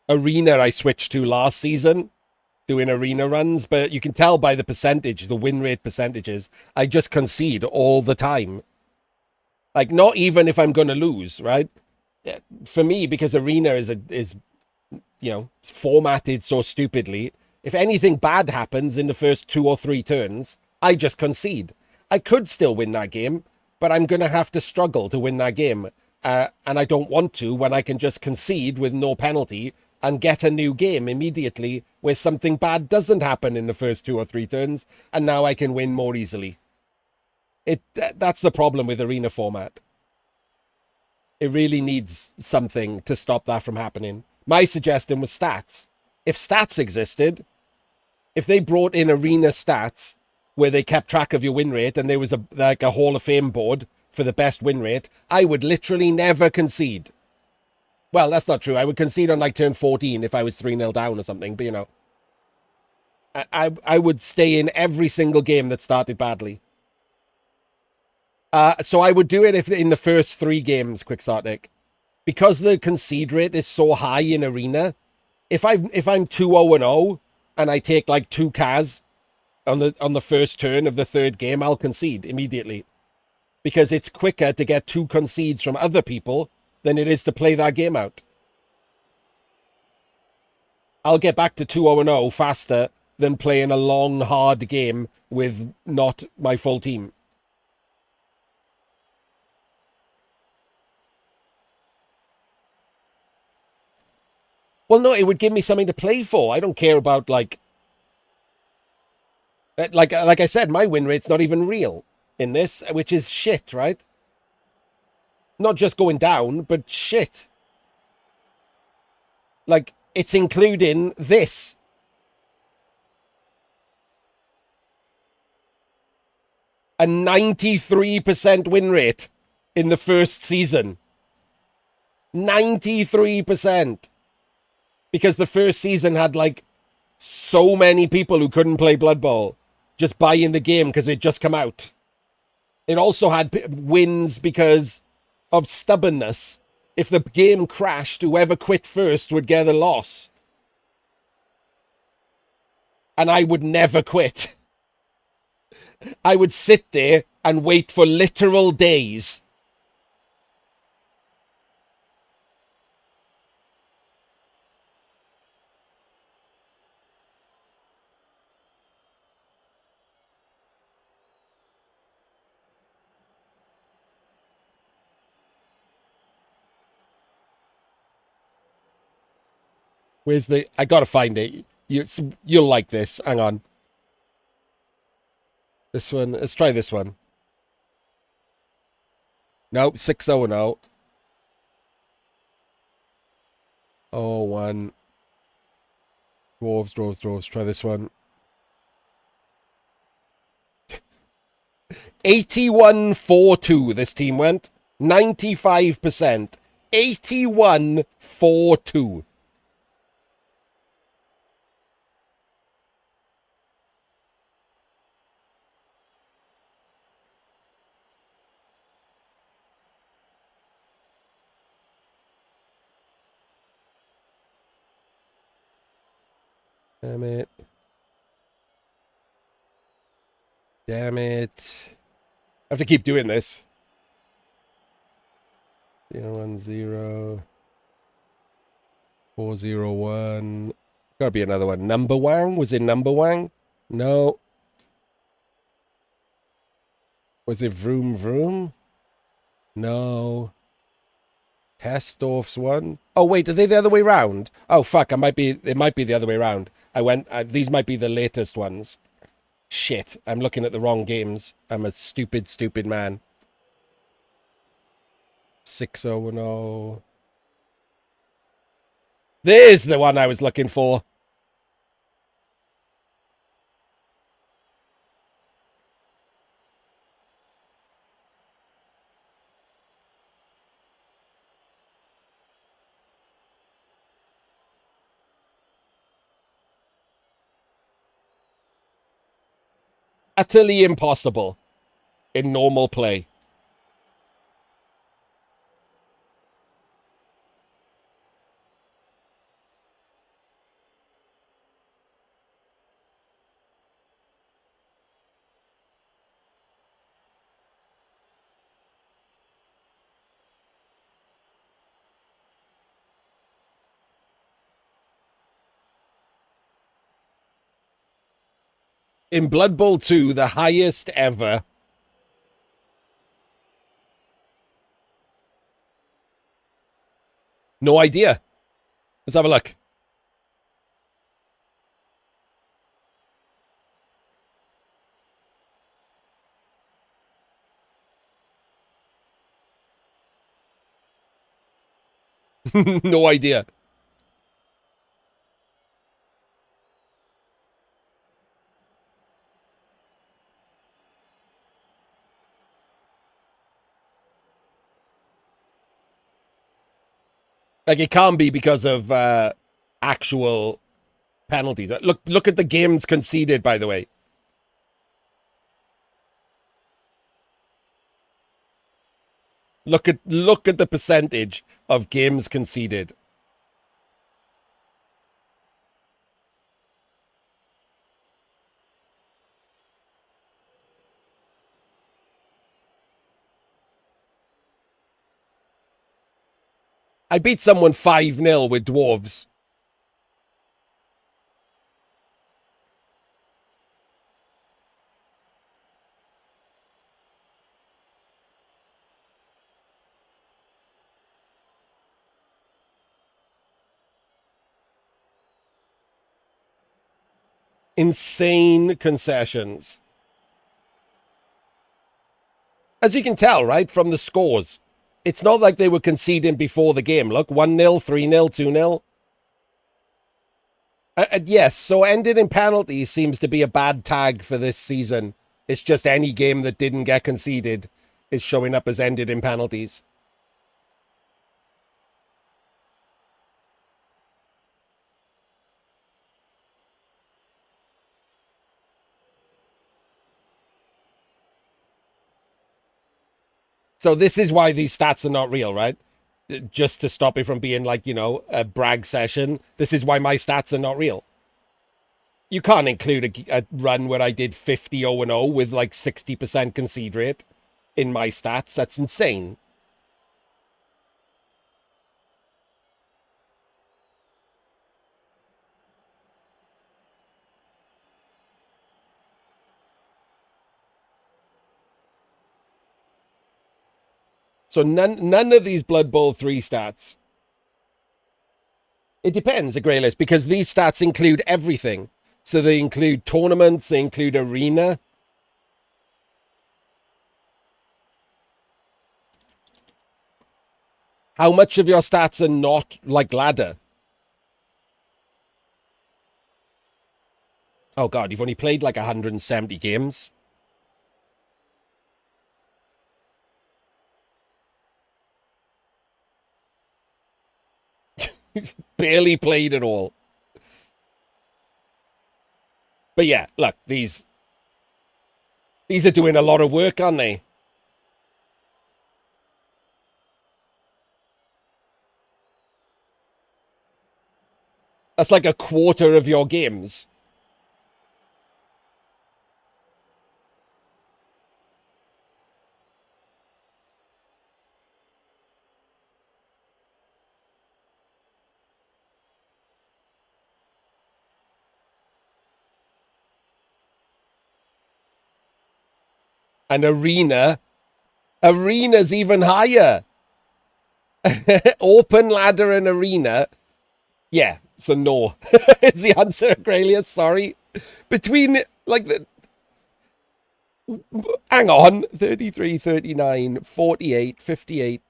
Arena I switched to last season, doing arena runs, but you can tell by the percentage, the win rate percentages, I just concede all the time. Like, not even if I'm going to lose, right? For me, because arena is formatted so stupidly, if anything bad happens in the first 2 or 3 turns, I just concede. I could still win that game, but I'm going to have to struggle to win that game. And I don't want to when I can just concede with no penalty and get a new game immediately where something bad doesn't happen in the first 2 or 3 turns, and now I can win more easily. That's the problem with arena format. It really needs something to stop that from happening. My suggestion was stats. If stats existed, if they brought in arena stats where they kept track of your win rate and there was a Hall of Fame board for the best win rate, I would literally never concede. Well, that's not true. I would concede on like turn 14 if I was 3-0 down or something, but you know, I would stay in every single game that started badly. So I would do it if in the first 3 games, Quixotic. Because the concede rate is so high in arena, if I'm 2-0-0 and I take like 2 Kaz on the first turn of the 3rd game, I'll concede immediately. Because it's quicker to get 2 concedes from other people than it is to play that game out. I'll get back to 2-0-0 faster than playing a long, hard game with not my full team. Well, no, it would give me something to play for. I don't care about like I said, my win rate's not even real in this, which is shit, right? Not just going down, but shit. Like, it's including this. A 93% win rate in the first season. 93%. Because the first season had like so many people who couldn't play Blood Bowl just buying the game because it just come out. It also had wins because of stubbornness. If the game crashed, whoever quit first would get a loss. And I would never quit. I would sit there and wait for literal days. Where's the... I gotta find it. You'll like this. Hang on. This one. Let's try this one. Nope, 6-0-0. Oh, 1. Dwarves. Try this one. 81-4-2 this team went. 95%. 81-4-2. Damn it. Damn it. I have to keep doing this. 010. 401. Gotta be another one. Number Wang? Was it Number Wang? No. Was it Vroom Vroom? No. Hestorf's one? Oh, wait, are they the other way round? Oh, fuck, it might be the other way round. These might be the latest ones. Shit, I'm looking at the wrong games. I'm a stupid, stupid man. 6010. There's the one I was looking for. Utterly impossible in normal play. In Blood Bowl 2, the highest ever. No idea. Let's have a look. No idea. Like, it can't be because of actual penalties. Look at the games conceded, by the way. Look at the percentage of games conceded. I beat someone 5-0 with dwarves. Insane concessions. As you can tell, right, from the scores, it's not like they were conceding before the game. Look, 1-0, 3-0, 2-0. Yes, so ended in penalties seems to be a bad tag for this season. It's just any game that didn't get conceded is showing up as ended in penalties. So this is why these stats are not real, right? Just to stop it from being like, a brag session. This is why my stats are not real. You can't include a run where I did 50-0-0 with like 60% concede rate in my stats. That's insane. So none of these Blood Bowl 3 stats. It depends, a grey list, because these stats include everything. So they include tournaments, they include arena. How much of your stats are not like ladder? Oh god, you've only played like 170 games. Barely played at all. But yeah, look, these are doing a lot of work, aren't they? That's like a quarter of your games. An arena's even higher. Open ladder and arena. Yeah, so no. Is the answer, Gralius. Sorry. Between, like, hang on, 33, 39, 48, 58,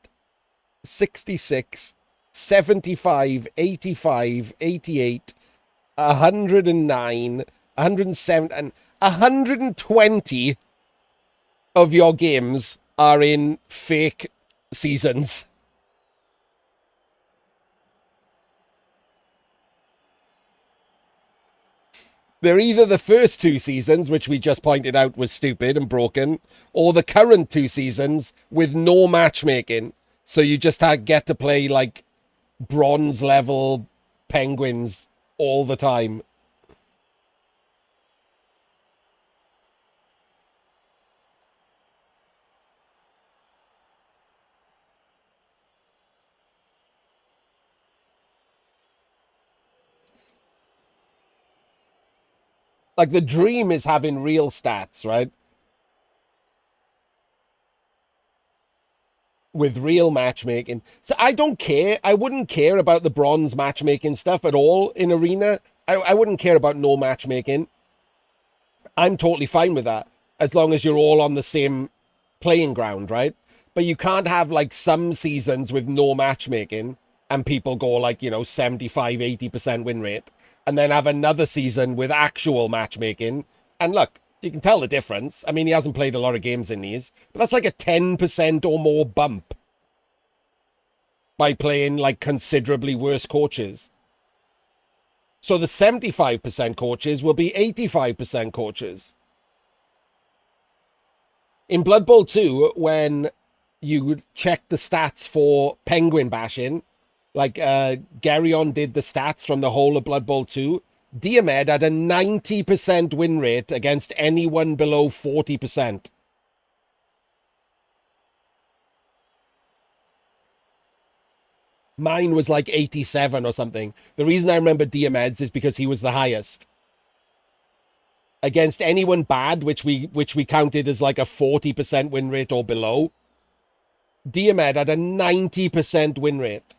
66, 75, 85, 88, 109, 107, and 120 of your games are in fake seasons. They're either the first two seasons, which we just pointed out was stupid and broken, or the current two seasons with no matchmaking. So you just get to play like bronze level penguins all the time. Like the dream is having real stats, right? With real matchmaking. So I don't care. I wouldn't care about the bronze matchmaking stuff at all in Arena. I wouldn't care about no matchmaking. I'm totally fine with that as long as you're all on the same playing ground, right? But you can't have like some seasons with no matchmaking and people go like, 75, 80% win rate, and then have another season with actual matchmaking. And look, you can tell the difference. I mean, he hasn't played a lot of games in these, but that's like a 10% or more bump by playing like considerably worse coaches. So the 75% coaches will be 85% coaches. In Blood Bowl 2, when you check the stats for penguin bashing, like Garyon did the stats from the whole of Blood Bowl 2, Diomed had a 90% win rate against anyone below 40%. Mine was like 87 or something. The reason I remember Diomed's is because he was the highest. Against anyone bad, which we counted as like a 40% win rate or below, Diomed had a 90% win rate.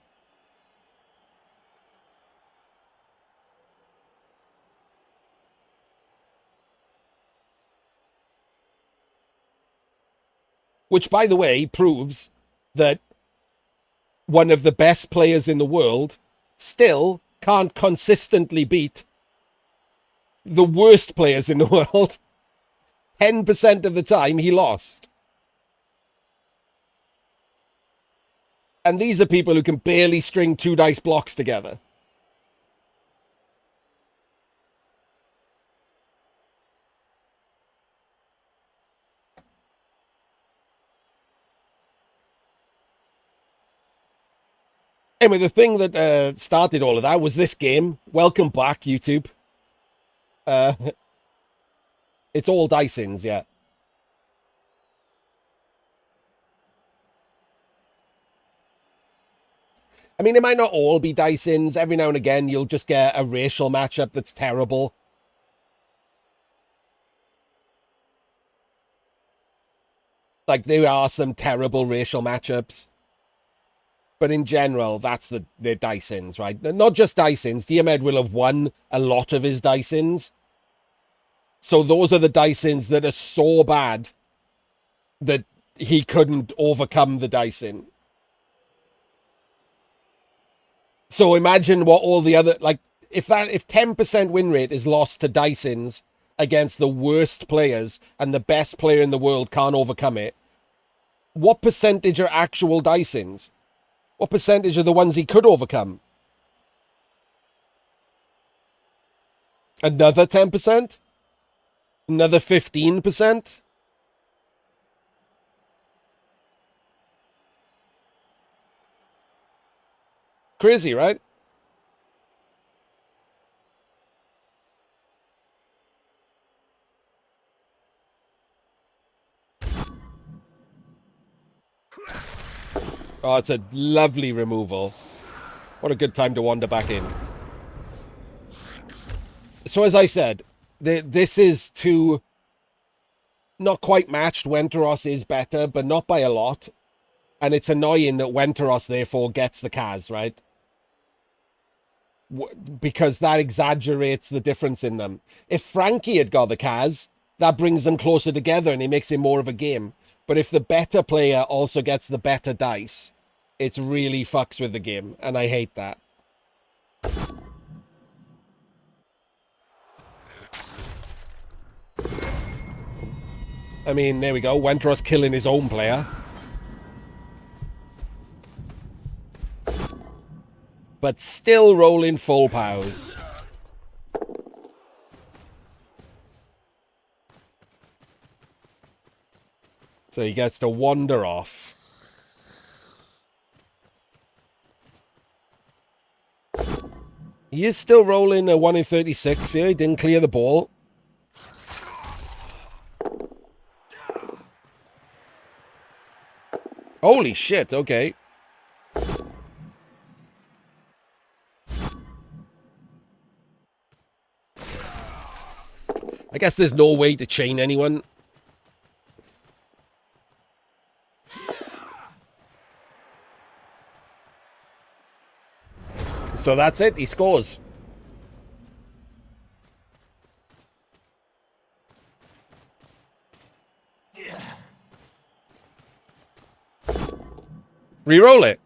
Which, by the way, proves that one of the best players in the world still can't consistently beat the worst players in the world. 10% of the time he lost. And these are people who can barely string 2 dice blocks together. Anyway, the thing that started all of that was this game. Welcome back, YouTube. It's all Dysons, yeah. I mean, it might not all be Dysons. Every now and again, you'll just get a racial matchup that's terrible. Like, there are some terrible racial matchups. But in general, that's the Dysons, right? Not just Dysons. Diomed will have won a lot of his Dysons. So those are the Dysons that are so bad that he couldn't overcome the Dyson. So imagine what all the other, like, if 10% win rate is lost to Dysons against the worst players and the best player in the world can't overcome it, what percentage are actual Dysons? What percentage are the ones he could overcome? Another 10%? Another 15%? Crazy, right? Oh, it's a lovely removal. What a good time to wander back in. So as I said, this is too... Not quite matched. Wenteros is better, but not by a lot. And it's annoying that Wenteros, therefore, gets the Kaz, right? Because that exaggerates the difference in them. If Franki had got the Kaz, that brings them closer together and it makes it more of a game. But if the better player also gets the better dice, it's really fucks with the game. And I hate that. I mean, there we go. Wenteros killing his own player. But still rolling full pows. So he gets to wander off. He is still rolling a 1 in 36 here. He didn't clear the ball. Holy shit, okay. I guess there's no way to chain anyone. So that's it. He scores. Reroll it.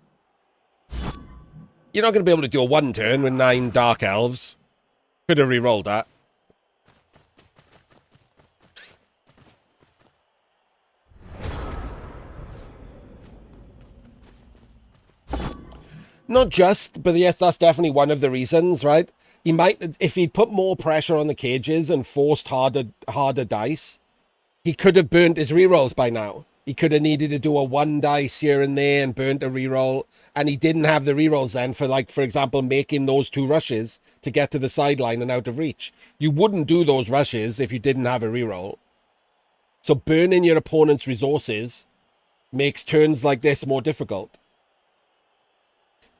You're not going to be able to do a 1 turn with 9 Dark Elves. Could have rerolled that. Not just, but yes, that's definitely one of the reasons, right? He might, if he'd put more pressure on the cages and forced harder dice, he could have burnt his rerolls by now. He could have needed to do a 1 dice here and there and burnt a reroll, and he didn't have the rerolls then for, like, for example, making those 2 rushes to get to the sideline and out of reach. You wouldn't do those rushes if you didn't have a reroll. So burning your opponent's resources makes turns like this more difficult.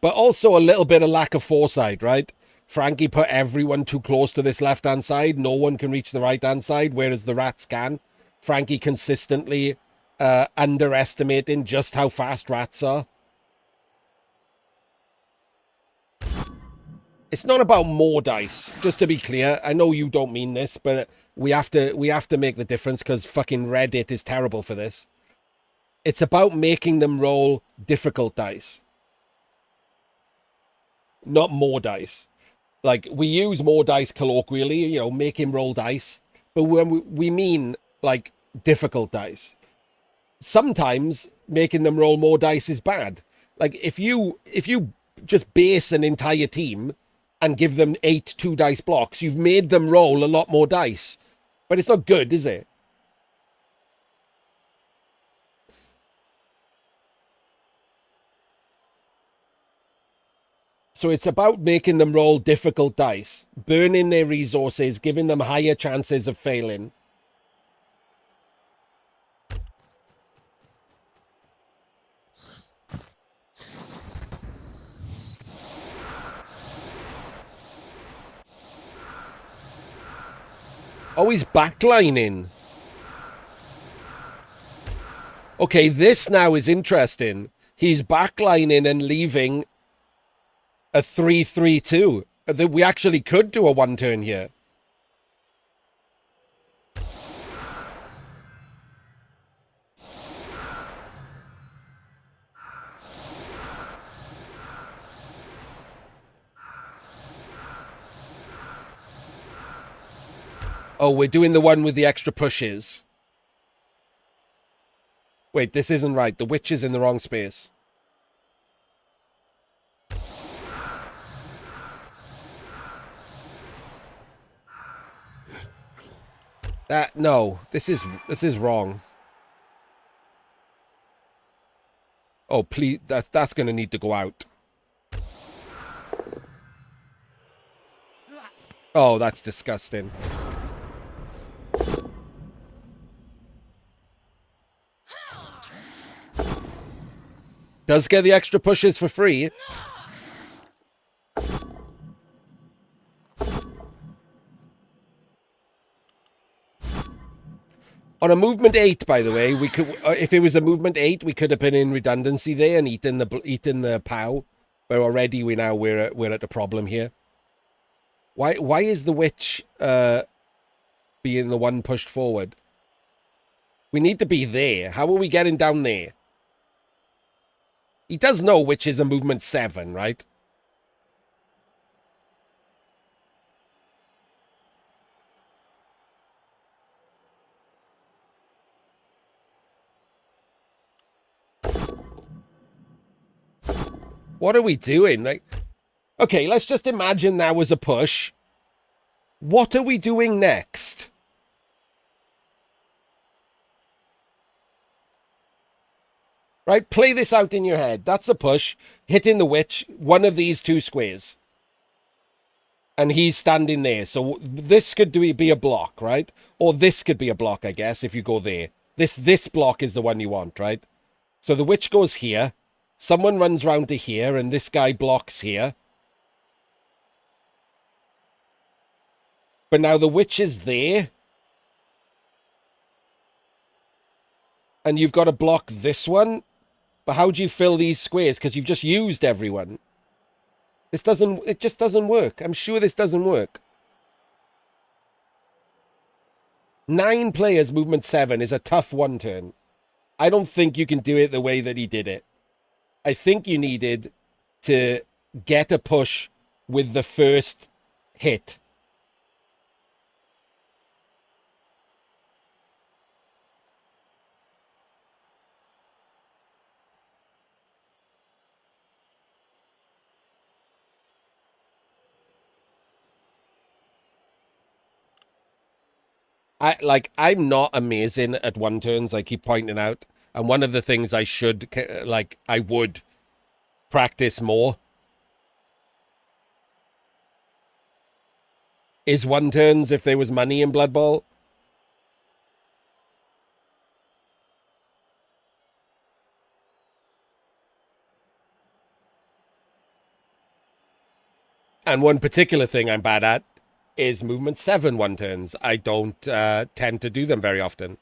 But also a little bit of lack of foresight, right? Franki put everyone too close to this left-hand side. No one can reach the right-hand side, whereas the rats can. Franki consistently underestimating just how fast rats are. It's not about more dice, just to be clear. I know you don't mean this, but we have to make the difference because fucking Reddit is terrible for this. It's about making them roll difficult dice. Not more dice. Like, we use more dice colloquially, you know, make him roll dice. But when we mean, like, difficult dice. Sometimes making them roll more dice is bad. Like, if you just base an entire team and give them 8 2-dice blocks, you've made them roll a lot more dice. But it's not good, is it? So it's about making them roll difficult dice, burning their resources, giving them higher chances of failing. Oh, he's backlining. Okay, this now is interesting. He's backlining and leaving a 3-3-2. That we actually could do a 1 turn here. Oh, we're doing the one with the extra pushes. Wait, this isn't right. The witch is in the wrong space. No, this is wrong. Oh, please, that's going to need to go out. Oh, that's disgusting. Does get the extra pushes for free. On a movement 8, by the way, we could, if it was a movement 8, we could have been in redundancy there and eaten the POW. But already we're at a problem here. Why is the witch being the one pushed forward? We need to be there. How are we getting down there? He does know which is a movement 7, right? What are we doing? Like, okay, let's just imagine that was a push. What are we doing next? Right, play this out in your head. That's a push. Hitting the witch, one of these two squares. And he's standing there. So this could be a block, right? Or this could be a block, I guess, if you go there. This block is the one you want, right? So the witch goes here. Someone runs round to here, and this guy blocks here. But now the witch is there. And you've got to block this one. But how do you fill these squares? Because you've just used everyone. It just doesn't work. I'm sure this doesn't work. 9 players, movement 7 is a tough one turn. I don't think you can do it the way that he did it. I think you needed to get a push with the first hit. I'm not amazing at one turns, I keep pointing out. And one of the things I would practice more is one turns if there was money in Blood Bowl. And one particular thing I'm bad at is movement 7 one turns. I don't tend to do them very often.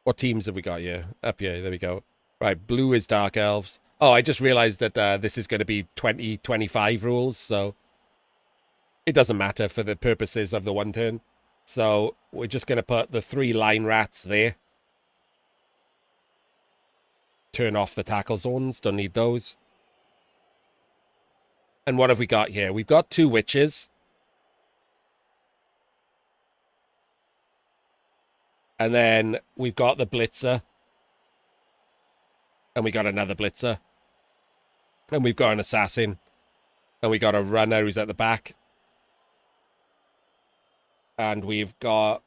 What teams have we got here? Up here, there we go. Right, blue is Dark Elves. Oh, I just realized that this is going to be 20-25 rules, so it doesn't matter for the purposes of the one turn. So we're just going to put the 3 line rats there. Turn off the tackle zones, don't need those. And what have we got here? We've got 2 witches. And then we've got the blitzer. And we got another blitzer. And we've got an assassin. And we got a runner who's at the back. And we've got...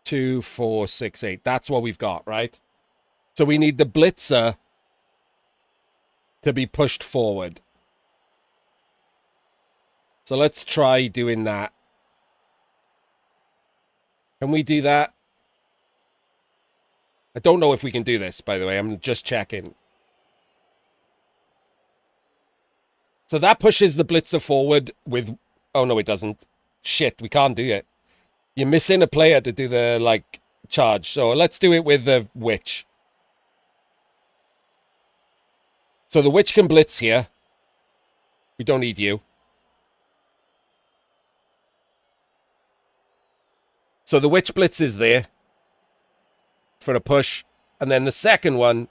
Two, 4, 6, 8. That's what we've got, right? So we need the blitzer to be pushed forward. So let's try doing that. Can we do that? I don't know if we can do this, by the way. I'm just checking. So that pushes the blitzer forward with... Oh, no, it doesn't. Shit, we can't do it. You're missing a player to do the, charge. So let's do it with the witch. So the witch can blitz here. We don't need you. So the witch blitzes there for a push. And then the second one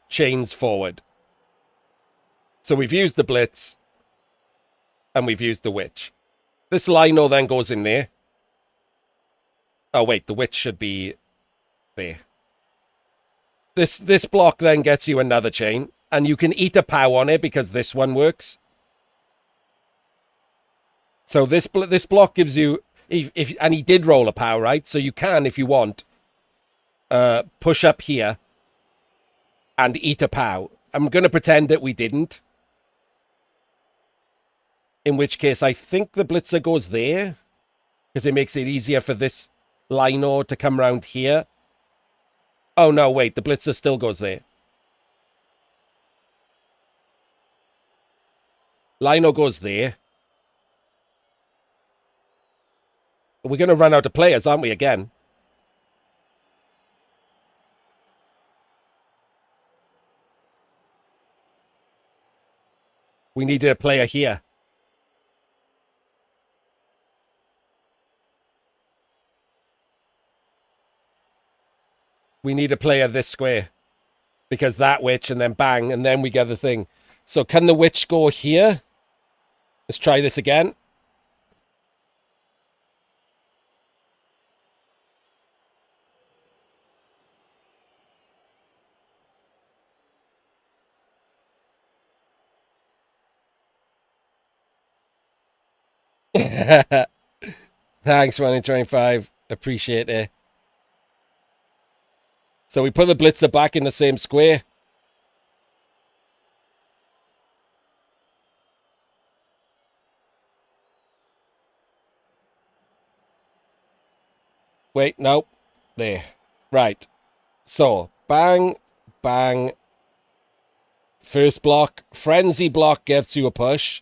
chains forward. So we've used the blitz. And we've used the witch. This lino then goes in there. Oh, wait, the witch should be there. This block then gets you another chain, and you can eat a POW on it because this one works. So this block gives you, if and he did roll a POW, right? So you can, if you want, push up here and eat a POW. I'm going to pretend that we didn't. In which case, I think the Blitzer goes there, because it makes it easier for this lino to come around here. Oh, no, wait, the Blitzer still goes there. Lino goes there. We're going to run out of players, aren't we, again? We needed a player here. We need a player this square. Because that witch, and then bang, and then we get the thing. So can the witch go here? Let's try this again. Thanks, 125. Appreciate it. So we put the Blitzer back in the same square. Wait, nope. There. Right. So, bang, bang. First block. Frenzy block gives you a push.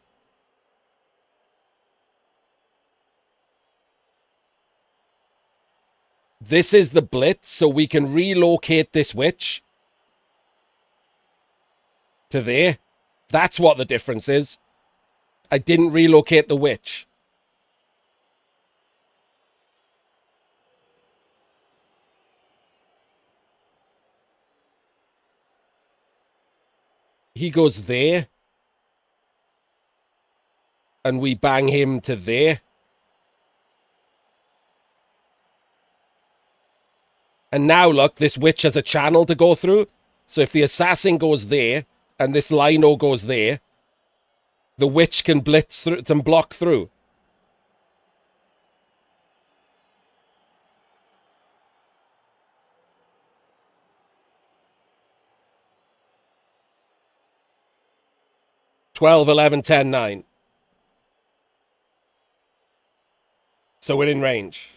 This is the blitz, so we can relocate this witch to there. That's what the difference is. I didn't relocate the witch. He goes there. And we bang him to there. And now, look, this witch has a channel to go through. So if the assassin goes there, and this lino goes there, the witch can blitz through, can block through. $12, $11, $10, $9. So we're in range.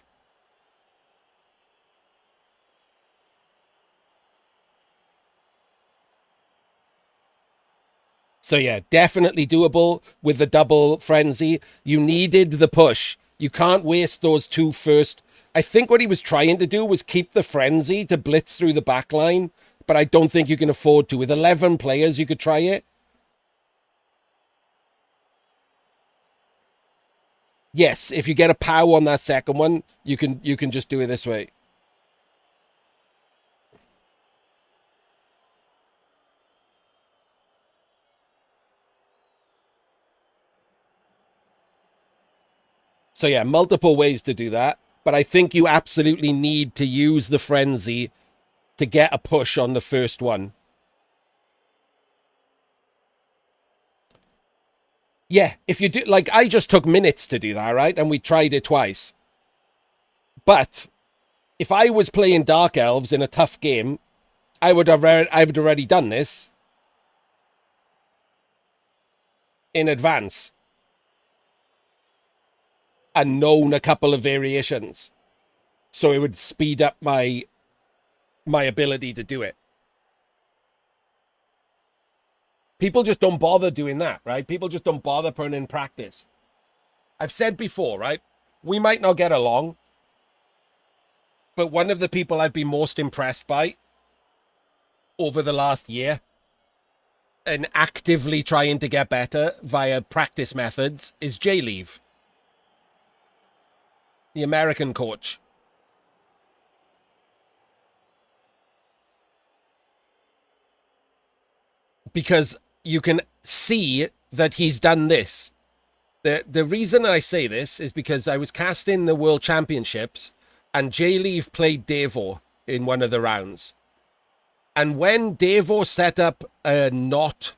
So yeah, definitely doable with the double frenzy. You needed the push. You can't waste those two first. I think what he was trying to do was keep the frenzy to blitz through the back line, but I don't think you can afford to. With 11 players, you could try it. Yes, if you get a POW on that second one, you can just do it this way. So yeah, multiple ways to do that. But I think you absolutely need to use the frenzy to get a push on the first one. Yeah, if you do, like, I just took minutes to do that, right? And we tried it twice. But if I was playing Dark Elves in a tough game, I would have already done this in advance and known a couple of variations. So it would speed up my ability to do it. People just don't bother doing that, right? People just don't bother putting in practice. I've said before, right? We might not get along, but one of the people I've been most impressed by over the last year and actively trying to get better via practice methods is J-Leave, the American coach. Because you can see that he's done this. The reason I say this is because I was casting the World Championships and J-Leave played Devo in one of the rounds. And when Devo set up a not...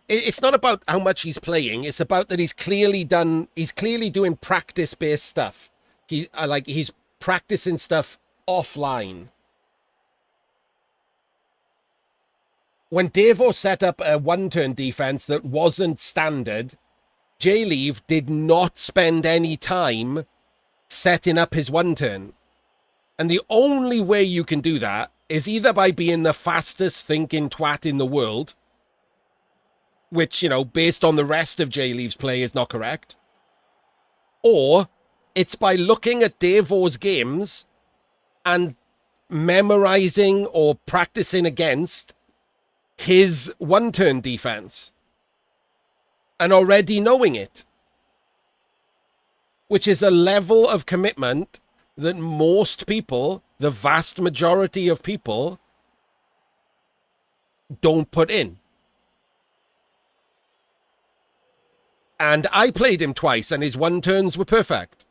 It's not about how much he's playing. It's about that he's clearly doing practice-based stuff. He's practicing stuff offline. When Devo set up a one-turn defense that wasn't standard, J-Leave did not spend any time setting up his one-turn. And the only way you can do that is either by being the fastest thinking twat in the world, which, you know, based on the rest of J-Leave's play is not correct, or it's by looking at Devo's games and memorizing or practicing against his one-turn defense and already knowing it, which is a level of commitment that most people, the vast majority of people, don't put in. And I played him twice, and his one-turns were perfect.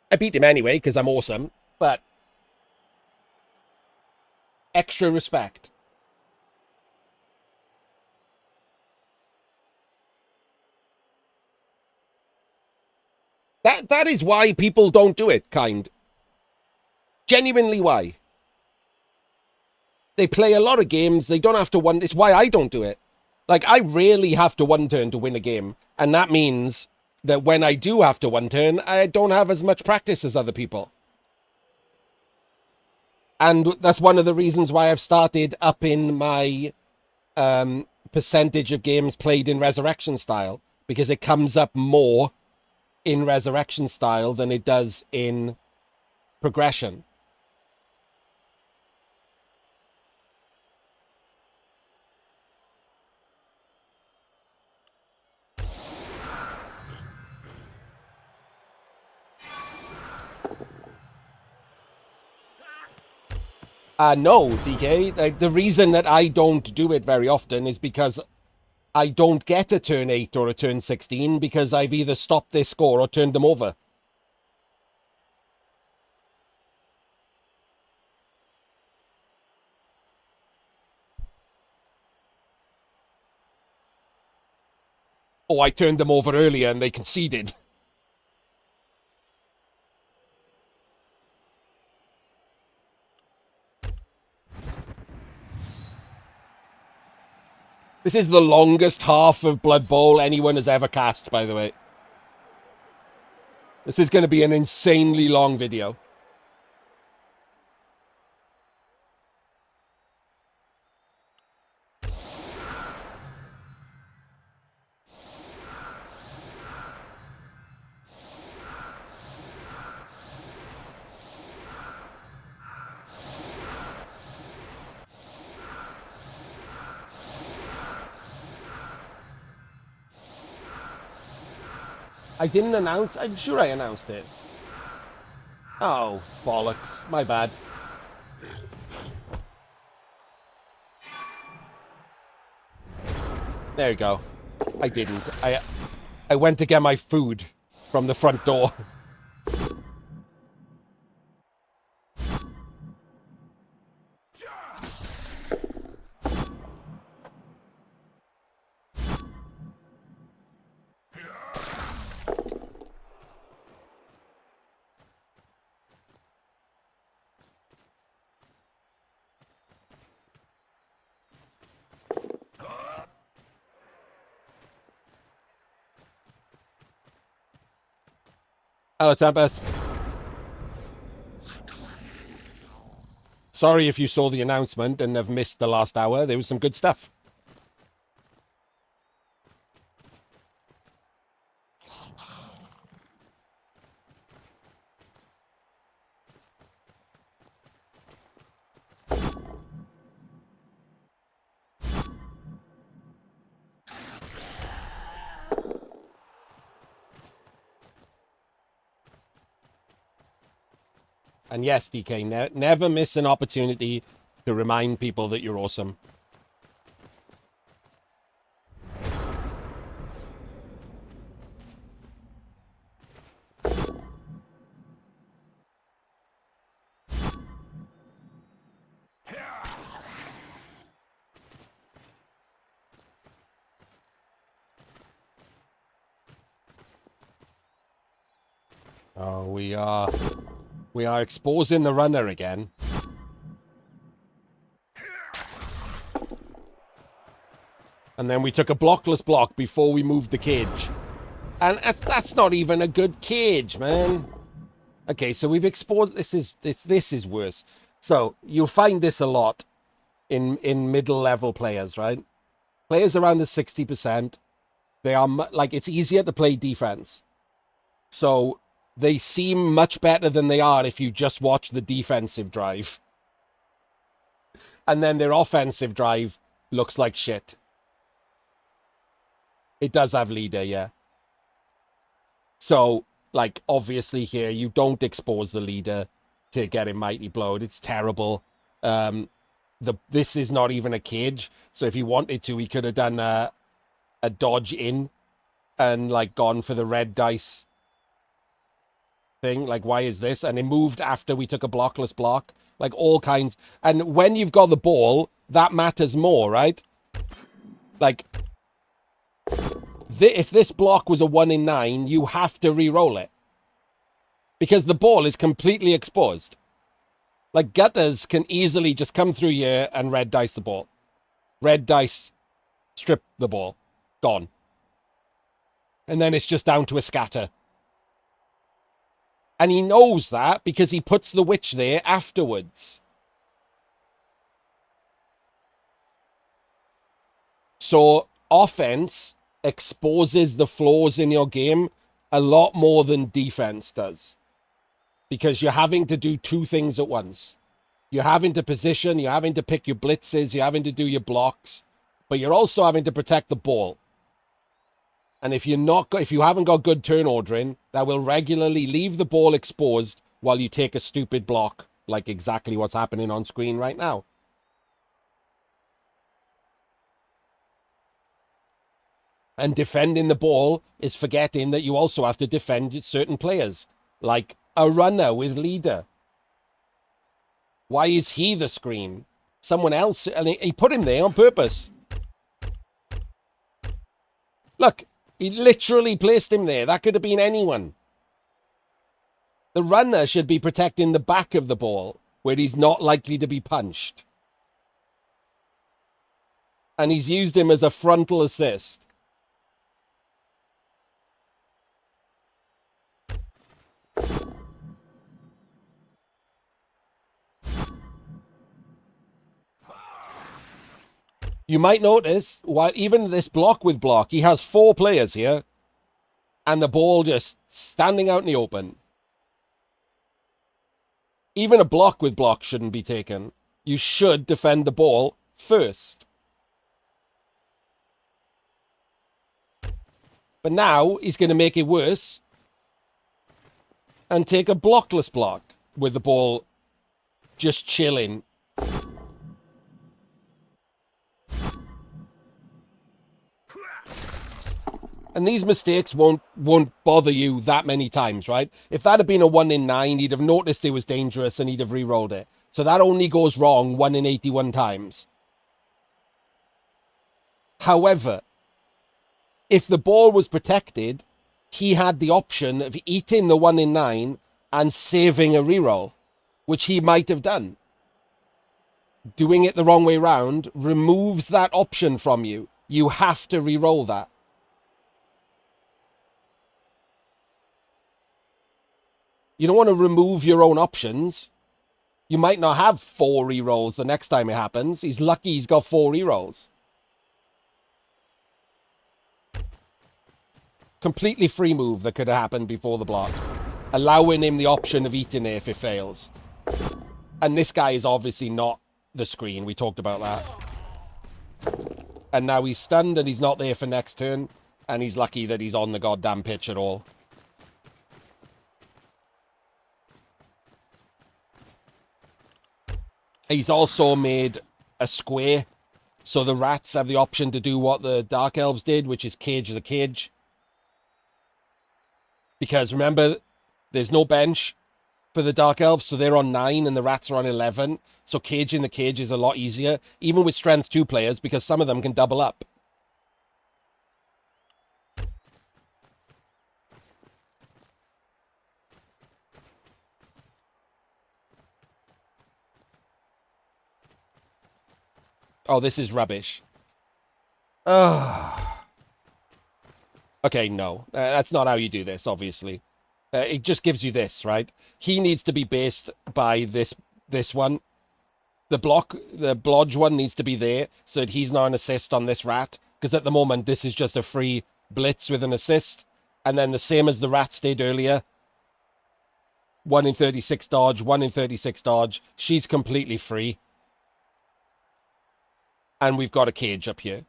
I beat him anyway, because I'm awesome, but extra respect. That is why people don't do it, kind. Genuinely why. They play a lot of games, they don't have to one... It's why I don't do it. Like, I rarely have to one-turn to win a game, and that means that when I do have to one-turn, I don't have as much practice as other people. And that's one of the reasons why I've started upping my percentage of games played in Resurrection style, because it comes up more in Resurrection style than it does in progression. No, DK. Like, the reason that I don't do it very often is because I don't get a turn 8 or a turn 16 because I've either stopped their score or turned them over. Oh, I turned them over earlier and they conceded. This is the longest half of Blood Bowl anyone has ever cast, by the way. This is going to be an insanely long video. I didn't announce... I'm sure I announced it. Oh, bollocks. My bad. There you go. I didn't. I went to get my food from the front door. Hello, Tempest. Sorry if you saw the announcement and have missed the last hour. There was some good stuff. And yes, DK, never miss an opportunity to remind people that you're awesome. Oh, we are exposing the runner again. And then we took a blockless block before we moved the cage. And that's not even a good cage, man. Okay, so we've exposed... This is worse. So you'll find this a lot in middle-level players, right? Players around the 60%, they are... Like, it's easier to play defense. So they seem much better than they are if you just watch the defensive drive. And then their offensive drive looks like shit. It does have leader, yeah. So, like, obviously here, you don't expose the leader to get him mighty blowed. It's terrible. This is not even a cage. So if he wanted to, he could have done a dodge in and, like, gone for the red dice thing. Like, why is this? And it moved after we took a blockless block. Like, all kinds. And when you've got the ball, that matters more, right? Like... If this block was a 1 in 9, you have to re-roll it. Because the ball is completely exposed. Like, gutters can easily just come through here and red dice the ball. Red dice, strip the ball. Gone. And then it's just down to a scatter. And he knows that because he puts the witch there afterwards. So, offense... exposes the flaws in your game a lot more than defense does. Because you're having to do two things at once. You're having to position, you're having to pick your blitzes, you're having to do your blocks, but you're also having to protect the ball. And if you haven't got good turn ordering, that will regularly leave the ball exposed while you take a stupid block, like exactly what's happening on screen right now. And defending the ball is forgetting that you also have to defend certain players, like a runner with leader. Why is he the screen? Someone else, and he put him there on purpose. Look, he literally placed him there. That could have been anyone. The runner should be protecting the back of the ball, where he's not likely to be punched. And he's used him as a frontal assist. You might notice, while even this block with block, he has 4 players here. And the ball just standing out in the open. Even a block with block shouldn't be taken. You should defend the ball first. But now, he's going to make it worse. And take a blockless block with the ball just chilling. And these mistakes won't bother you that many times, right? If that had been a 1 in 9, he'd have noticed it was dangerous and he'd have re-rolled it. So that only goes wrong 1 in 81 times. However, if the ball was protected, he had the option of eating the 1 in 9 and saving a re-roll, which he might have done. Doing it the wrong way round removes that option from you. You have to re-roll that. You don't want to remove your own options. You might not have 4 rerolls the next time it happens. He's lucky he's got 4 rerolls. Completely free move that could have happened before the block. Allowing him the option of eating it if it fails. And this guy is obviously not the screen. We talked about that. And now he's stunned and he's not there for next turn. And he's lucky that he's on the goddamn pitch at all. He's also made a square, so the rats have the option to do what the Dark Elves did, which is cage the cage. Because remember, there's no bench for the Dark Elves, so they're on 9 and the rats are on 11. So caging the cage is a lot easier, even with Strength 2 players, because some of them can double up. Oh, this is rubbish. Ugh. Okay, no. That's not how you do this, obviously. It just gives you this, right? He needs to be based by this one. The blodge one needs to be there, so that he's not an assist on this rat. Because at the moment, this is just a free blitz with an assist. And then the same as the rat stayed earlier. 1 in 36 dodge, 1 in 36 dodge. She's completely free. And we've got a cage up here.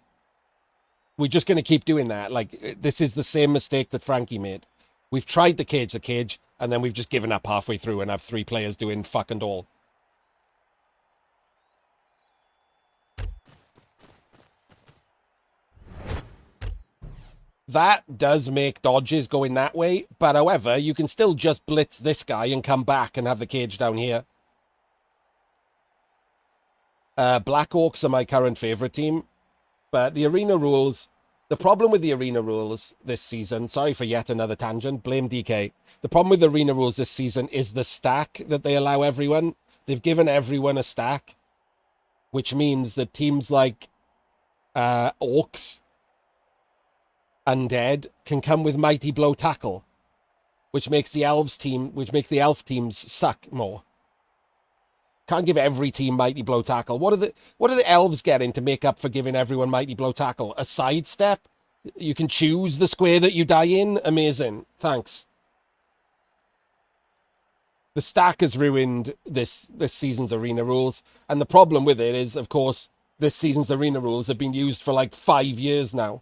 We're just going to keep doing that. Like, this is the same mistake that Franki made. We've tried the cage, and then we've just given up halfway through and have 3 players doing fuck and all. That does make dodges going that way, but however, you can still just blitz this guy and come back and have the cage down here. Black Orcs are my current favorite team, but the arena rules... The problem with the arena rules this season, sorry for yet another tangent, blame DK. The problem with the arena rules this season is the stack that they allow everyone. They've given everyone a stack, which means that teams like Orcs, Undead, can come with Mighty Blow Tackle, which makes the Elf teams suck more. Can't give every team Mighty Blow Tackle. What are the Elves getting to make up for giving everyone Mighty Blow Tackle? A sidestep? You can choose the square that you die in? Amazing. Thanks. The stack has ruined this season's arena rules. And the problem with it is, of course, this season's arena rules have been used for like 5 years now.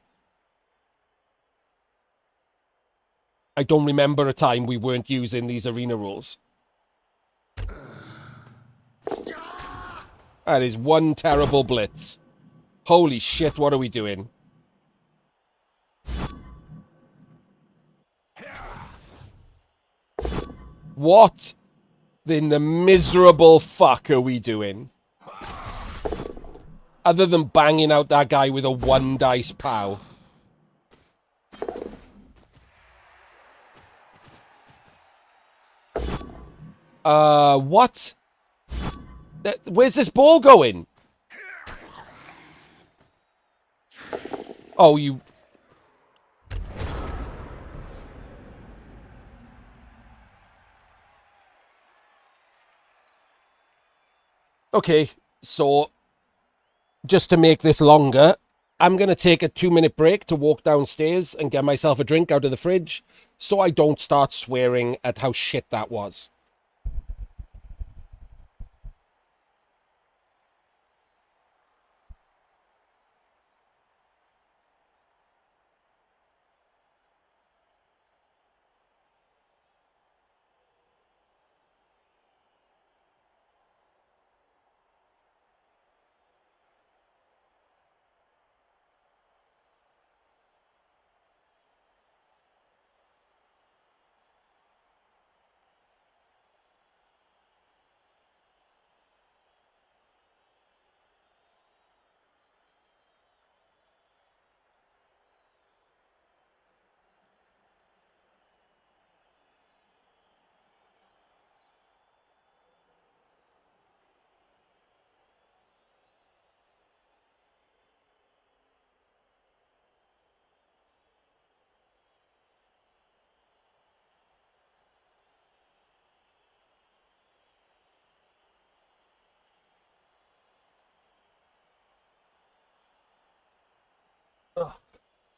I don't remember a time we weren't using these arena rules. That is one terrible blitz. Holy shit, what are we doing? What in the miserable fuck are we doing? Other than banging out that guy with a 1 dice pow. What? Where's this ball going? Oh, you... Okay, so just to make this longer, I'm going to take a 2-minute break to walk downstairs and get myself a drink out of the fridge so I don't start swearing at how shit that was.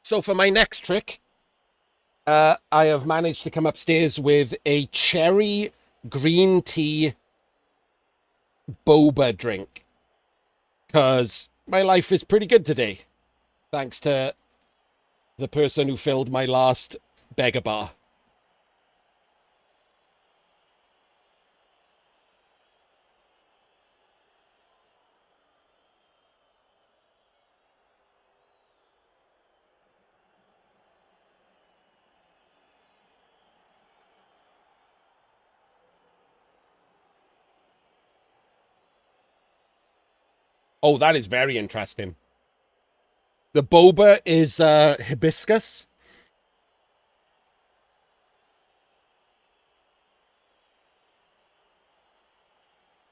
So for my next trick, I have managed to come upstairs with a cherry green tea boba drink. Because my life is pretty good today. Thanks to the person who filled my last beggar bar. Oh, that is very interesting. The boba is hibiscus.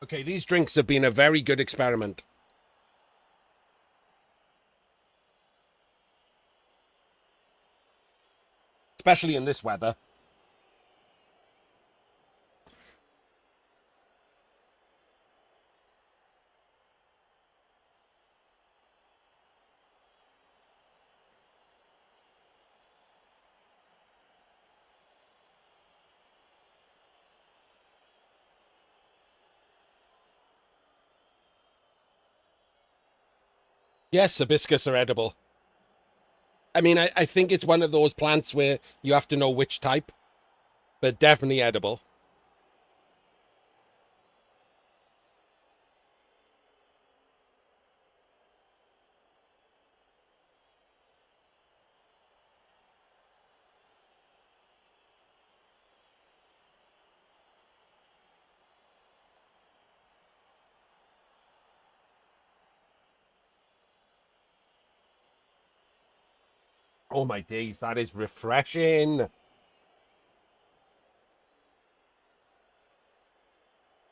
Okay, these drinks have been a very good experiment. Especially in this weather. Yes, hibiscus are edible. I mean, I think it's one of those plants where you have to know which type, but definitely edible. Oh my days, that is refreshing.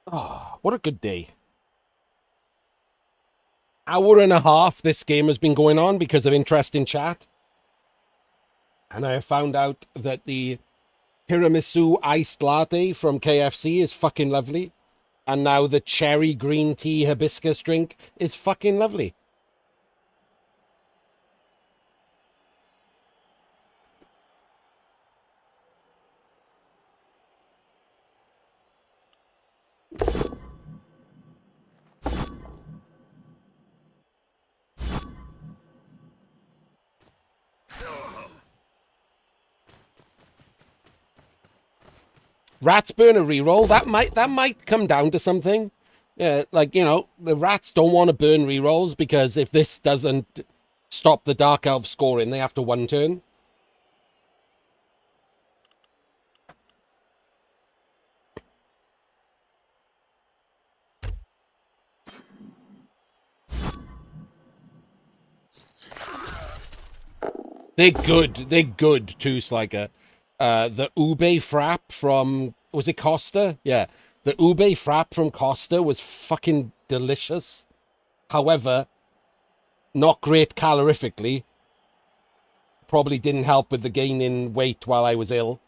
Oh, what a good day. Hour and a half this game has been going on because of interest in chat. And I have found out that the tiramisu iced latte from KFC is fucking lovely. And now the cherry green tea hibiscus drink is fucking lovely. Rats burn a reroll. That might come down to something. Yeah, like, you know, the rats don't want to burn rerolls because if this doesn't stop the Dark Elf scoring, they have to one turn. They're good. They're good too, Sliker. The ube frap from, was it Costa? Yeah. The ube frap from Costa was fucking delicious. However, not great calorifically. Probably didn't help with the gain in weight while I was ill.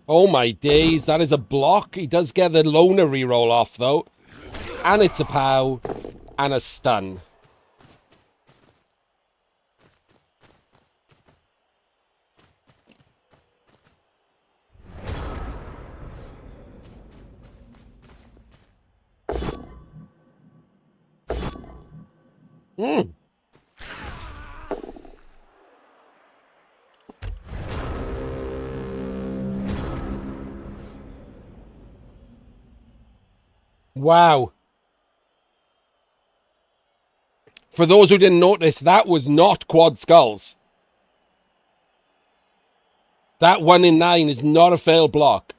Oh my days, that is a block. He does get the loner reroll off though. And it's a pow and a stun. Wow. For those who didn't notice, that was not quad skulls. That 1 in 9 is not a failed block.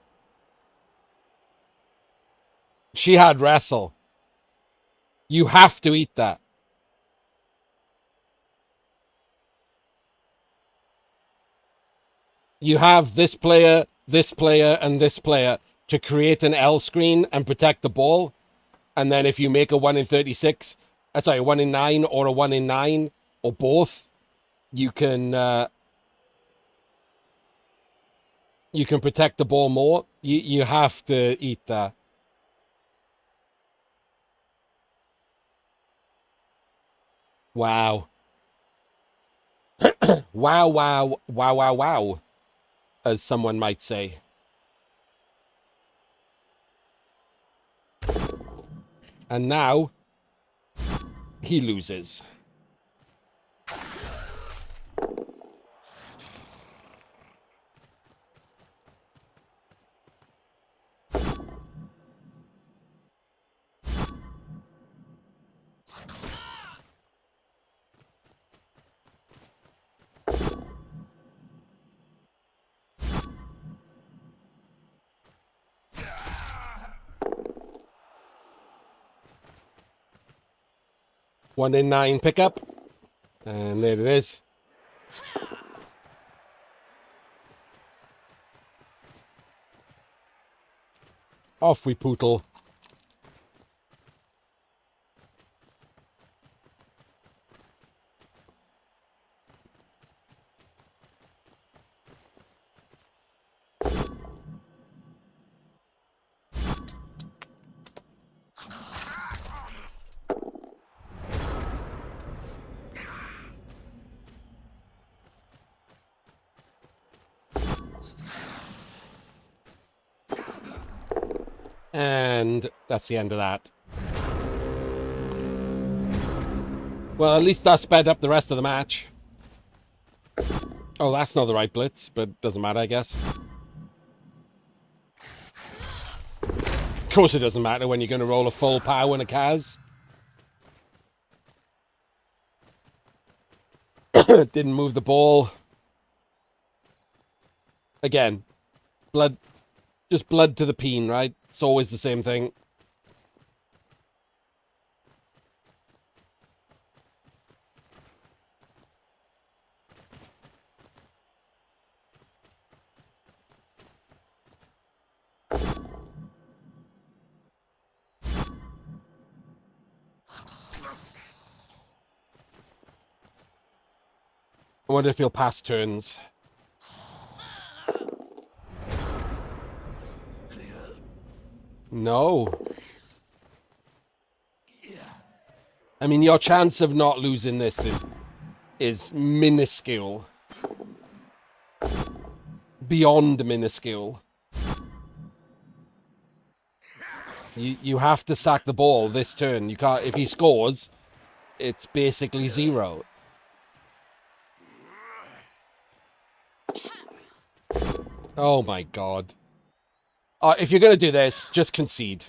She had wrestle. You have to eat that. You have this player, and this player to create an L screen and protect the ball. And then if you make a 1 in 36, sorry, 1 in 9 or a 1 in 9 or both, you can protect the ball more. You have to eat that. Wow. Wow, wow, wow, wow, wow, as someone might say. And now he loses. 1 in 9 pickup. And there it is. Off we pootle. And that's the end of that. Well, at least that sped up the rest of the match. Oh, that's not the right blitz, but doesn't matter, I guess. Of course it doesn't matter when you're going to roll a full pow and a Kaz. Didn't move the ball. Again, blood, just blood to the peen, right? It's always the same thing. I wonder if he'll pass turns. No. I mean, your chance of not losing this is minuscule. Beyond minuscule. You have to sack the ball this turn. You can't. If he scores, it's basically 0. Oh my god. If you're going to do this, just concede.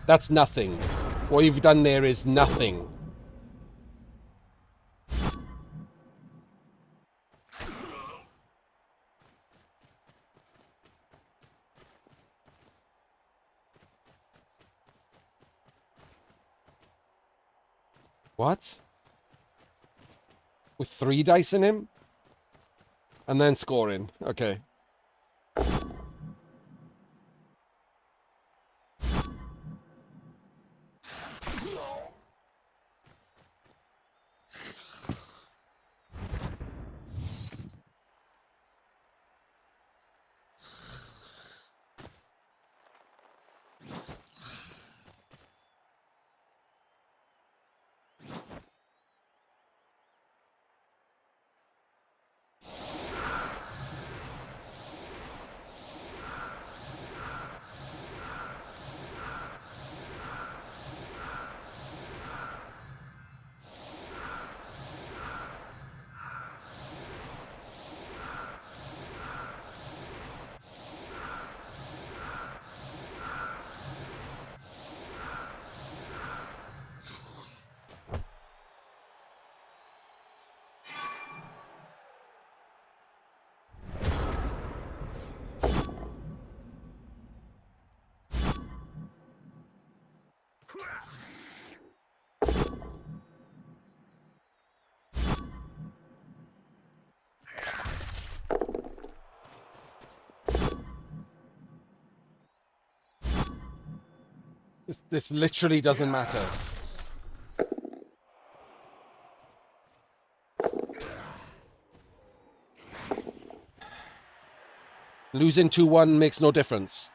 That's nothing. What you've done there is nothing. What? With 3 dice in him? And then scoring. Okay. This literally doesn't matter. Losing 2-1 makes no difference.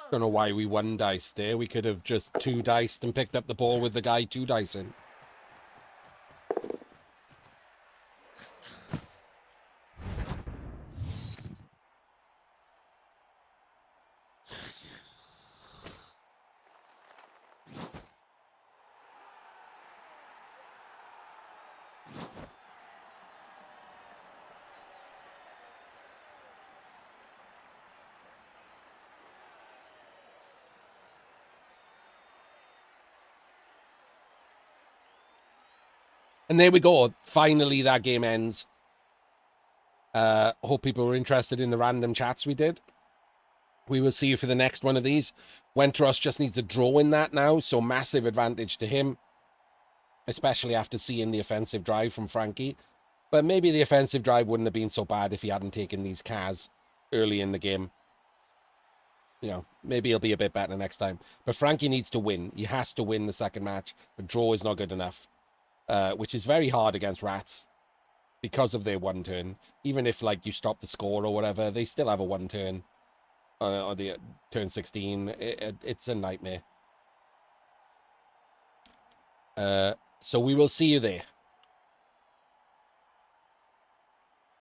Don't know why we one dice there. We could have just two diced and picked up the ball with the guy two dicing. And there we go. Finally, that game ends. Hope people were interested in the random chats we did. We will see you for the next one of these. Wenteros just needs a draw in that now, so massive advantage to him, especially after seeing the offensive drive from Franki. But maybe the offensive drive wouldn't have been so bad if he hadn't taken these Kaz early in the game. You know, maybe he'll be a bit better next time. But Franki needs to win. He has to win the second match. A draw is not good enough, which is very hard against Rats because of their one turn. Even if, like, you stop the score or whatever, they still have a one turn on the turn 16. It's a nightmare. So we will see you there.